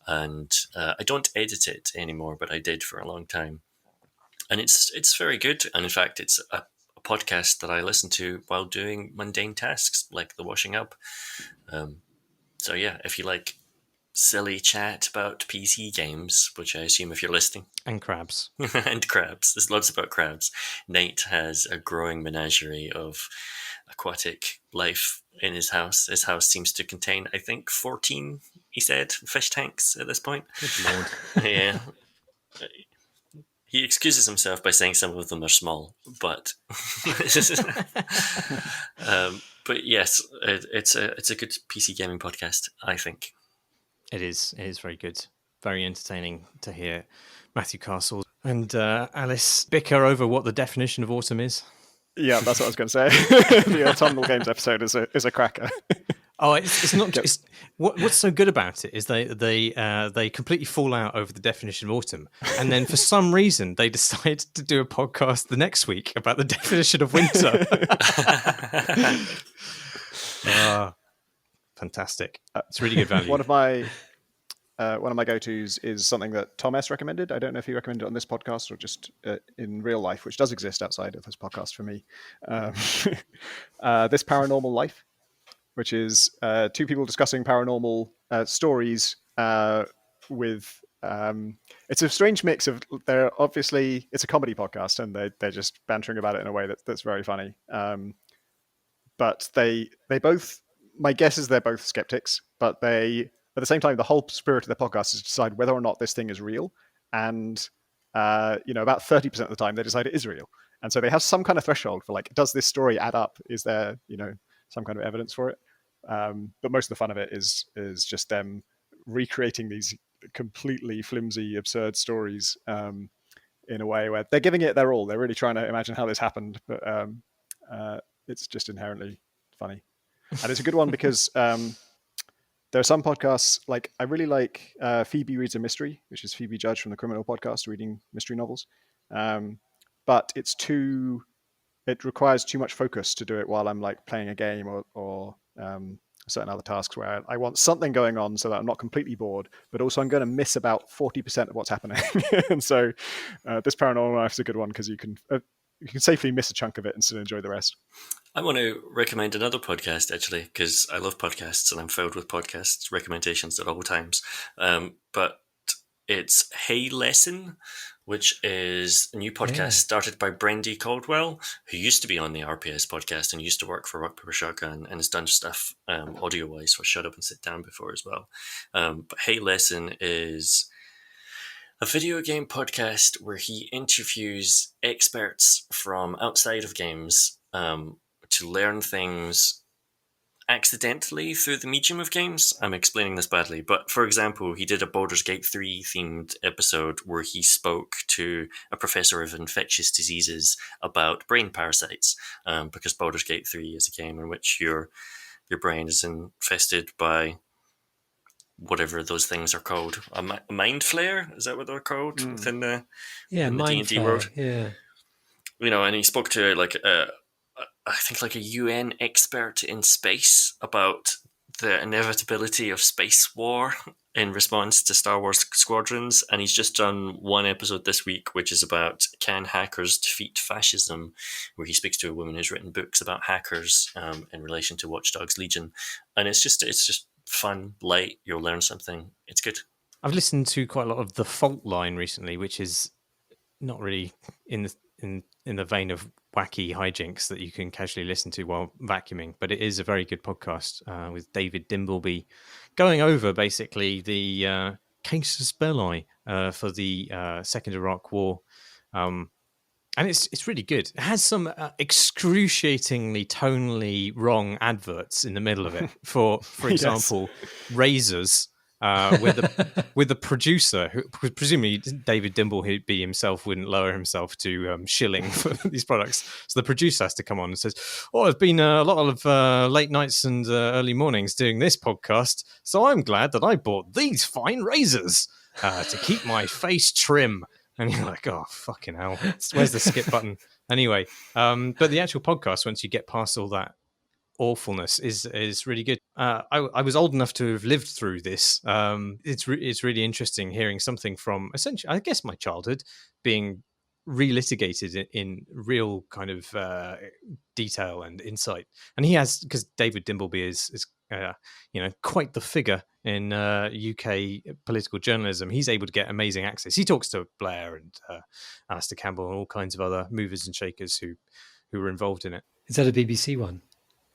and I don't edit it anymore, but I did for a long time, and it's very good. And in fact, it's a podcast that I listen to while doing mundane tasks like the washing up. So yeah, if you like silly chat about PC games, which I assume if you're listening. And crabs. And crabs. There's lots about crabs. Nate has a growing menagerie of aquatic life in his house. His house seems to contain, I think, 14, he said, fish tanks at this point. Good Lord. Yeah. He excuses himself by saying some of them are small, but but yes, it's a good PC gaming podcast, I think. It is very good. Very entertaining to hear Matthew Castle and Alice bicker over what the definition of autumn is. Yeah, that's what I was going to say. The Autumnal Games episode is a cracker. Oh, it's not just what's so good about it is they completely fall out over the definition of autumn, and then for some reason they decide to do a podcast the next week about the definition of winter. Fantastic! It's really good value. One of my go-tos is something that Tom S recommended. I don't know if he recommended it on this podcast or just in real life, which does exist outside of this podcast for me. This Paranormal Life, which is two people discussing paranormal stories with... it's a strange mix of... It's a comedy podcast, and they're just bantering about it in a way that's very funny. But they both... My guess is they're both skeptics, but at the same time, the whole spirit of their podcast is to decide whether or not this thing is real. And, about 30% of the time, they decide it is real. And so they have some kind of threshold for like, does this story add up? Is there, some kind of evidence for it? But most of the fun of it is just them recreating these completely flimsy, absurd stories in a way where they're giving it their all. They're really trying to imagine how this happened, but it's just inherently funny. And it's a good one because there are some podcasts, like I really like Phoebe Reads a Mystery, which is Phoebe Judge from the Criminal Podcast, reading mystery novels. But it requires too much focus to do it while I'm like playing a game or certain other tasks where I want something going on so that I'm not completely bored, but also I'm going to miss about 40% of what's happening. And so this Paranormal Life is a good one because you can safely miss a chunk of it and still enjoy the rest. I want to recommend another podcast, actually, because I love podcasts and I'm filled with podcast recommendations at all times. But it's Hey Lesson, which is a new podcast started by Brendy Caldwell, who used to be on the RPS podcast and used to work for Rock Paper Shotgun and has done stuff audio-wise for Shut Up and Sit Down before as well. But Hey Lesson is a video game podcast where he interviews experts from outside of games to learn things accidentally through the medium of games. I'm explaining this badly, but for example, he did a Baldur's Gate 3 themed episode where he spoke to a professor of infectious diseases about brain parasites, because Baldur's Gate 3 is a game in which your brain is infested by whatever those things are called. A mind flare? Is that what they're called within the D&D world? Yeah. And he spoke to I think like a UN expert in space about the inevitability of space war in response to Star Wars Squadrons. And he's just done one episode this week, which is about Can Hackers Defeat Fascism, where he speaks to a woman who's written books about hackers in relation to Watch Dogs Legion. And it's just fun, light. You'll learn something. It's good. I've listened to quite a lot of The Fault Line recently, which is not really in the vein of wacky hijinks that you can casually listen to while vacuuming, but it is a very good podcast with David Dimbleby going over basically the casus belli for the Second Iraq War. And it's really good. It has some excruciatingly tonally wrong adverts in the middle of it. For example, razors, with the producer, who presumably David Dimbleby himself wouldn't lower himself to shilling for these products. So the producer has to come on and says, "Oh, it's been a lot of late nights and early mornings doing this podcast, so I'm glad that I bought these fine razors to keep my face trim." And you're like, oh, fucking hell. Where's the skip button? Anyway, but the actual podcast, once you get past all that awfulness, is really good. I was old enough to have lived through this. It's really interesting hearing something from, essentially, I guess, my childhood being relitigated in real kind of detail and insight. And he has, because David Dimbleby is quite the figure in UK political journalism. He's able to get amazing access. He talks to Blair and Alistair Campbell and all kinds of other movers and shakers who were involved in it. Is that a BBC one?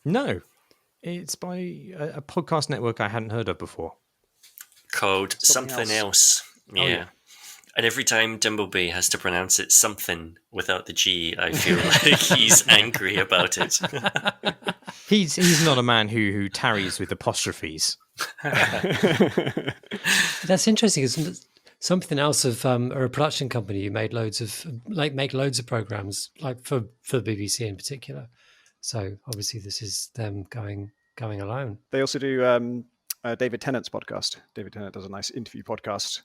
No, it's by a podcast network I hadn't heard of before. Called Something Else. Yeah. Oh, yeah. And every time Dimbleby has to pronounce it something without the G, I feel like he's angry about it. He's not a man who tarries with apostrophes. That's interesting. It's Something Else of are a production company who made loads of programs like for the BBC in particular. So obviously this is them going alone. They also do David Tennant's podcast. David Tennant does a nice interview podcast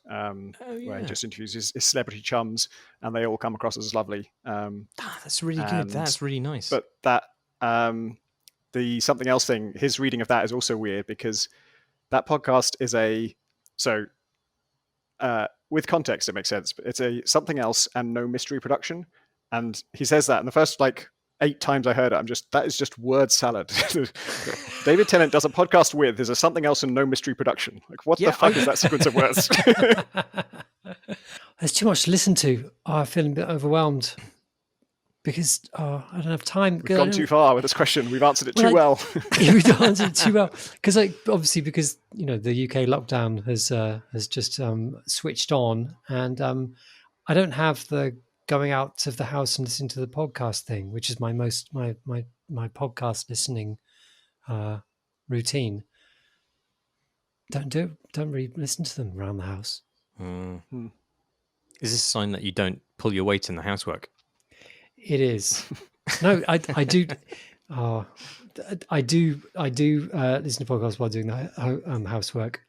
where he just interviews his celebrity chums, and they all come across as lovely. That's really good. That's really nice. But that the Something Else thing, his reading of that is also weird because that podcast is with context it makes sense, but it's a Something Else and no mystery production. And he says that, and the first 8 times I heard it, that is just word salad. David Tennant does a podcast with, there's a Something Else and no mystery production. What the fuck is that sequence of words? There's too much to listen to. I'm feeling a bit overwhelmed because I don't have time. We've gone too far with this question. We've answered it too well. We've answered it too well. Because obviously because the UK lockdown has just switched on, and I don't have the going out of the house and listening to the podcast thing, which is my podcast listening routine. Don't really listen to them around the house. Is this a sign that you don't pull your weight in the housework? It is. No, I do. I do listen to podcasts while doing the housework.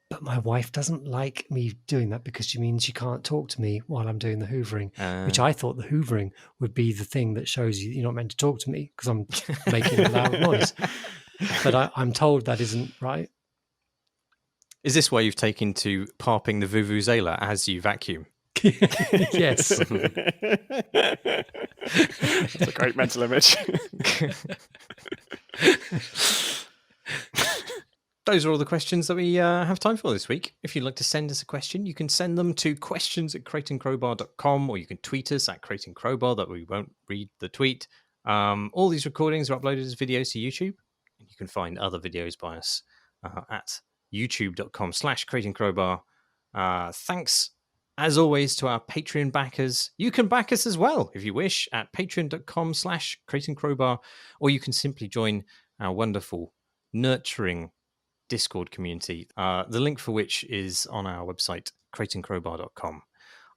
But my wife doesn't like me doing that because she means she can't talk to me while I'm doing the hoovering, which I thought the hoovering would be the thing that shows you're not meant to talk to me because I'm making a loud noise. But I'm told that isn't right. Is this why you've taken to parping the vuvuzela as you vacuum? Yes. That's a great mental image. Those are all the questions that we have time for this week. If you'd like to send us a question, you can send them to questions@crateandcrowbar.com, or you can tweet us at crateandcrowbar, that we won't read the tweet. All these recordings are uploaded as videos to YouTube. And you can find other videos by us at youtube.com/crateandcrowbar. Thanks, as always, to our Patreon backers. You can back us as well, if you wish, at patreon.com/crateandcrowbar, or you can simply join our wonderful, nurturing Discord community, the link for which is on our website, crateandcrowbar.com.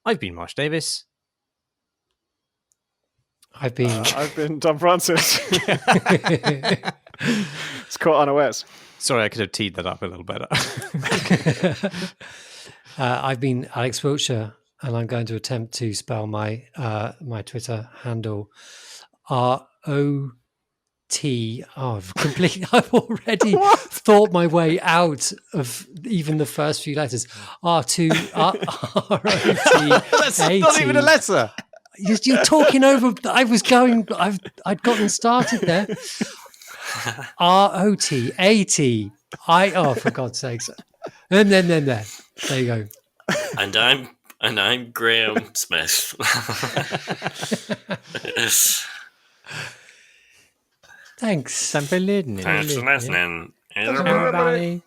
I've been Marsh Davis. I've been Tom Francis. It's caught unawares. Sorry, I could have teed that up a little better. I've been Alex Wiltshire, and I'm going to attempt to spell my Twitter handle ROT. I've already thought my way out of even the first few letters. R2 ROT. That's not even a letter. You're talking over. I'd gotten started there. ROT AT. Oh, for God's sakes. And then there you go. And I'm Graham Smith. Thanks. Thanks for listening. Thanks for listening. Everybody.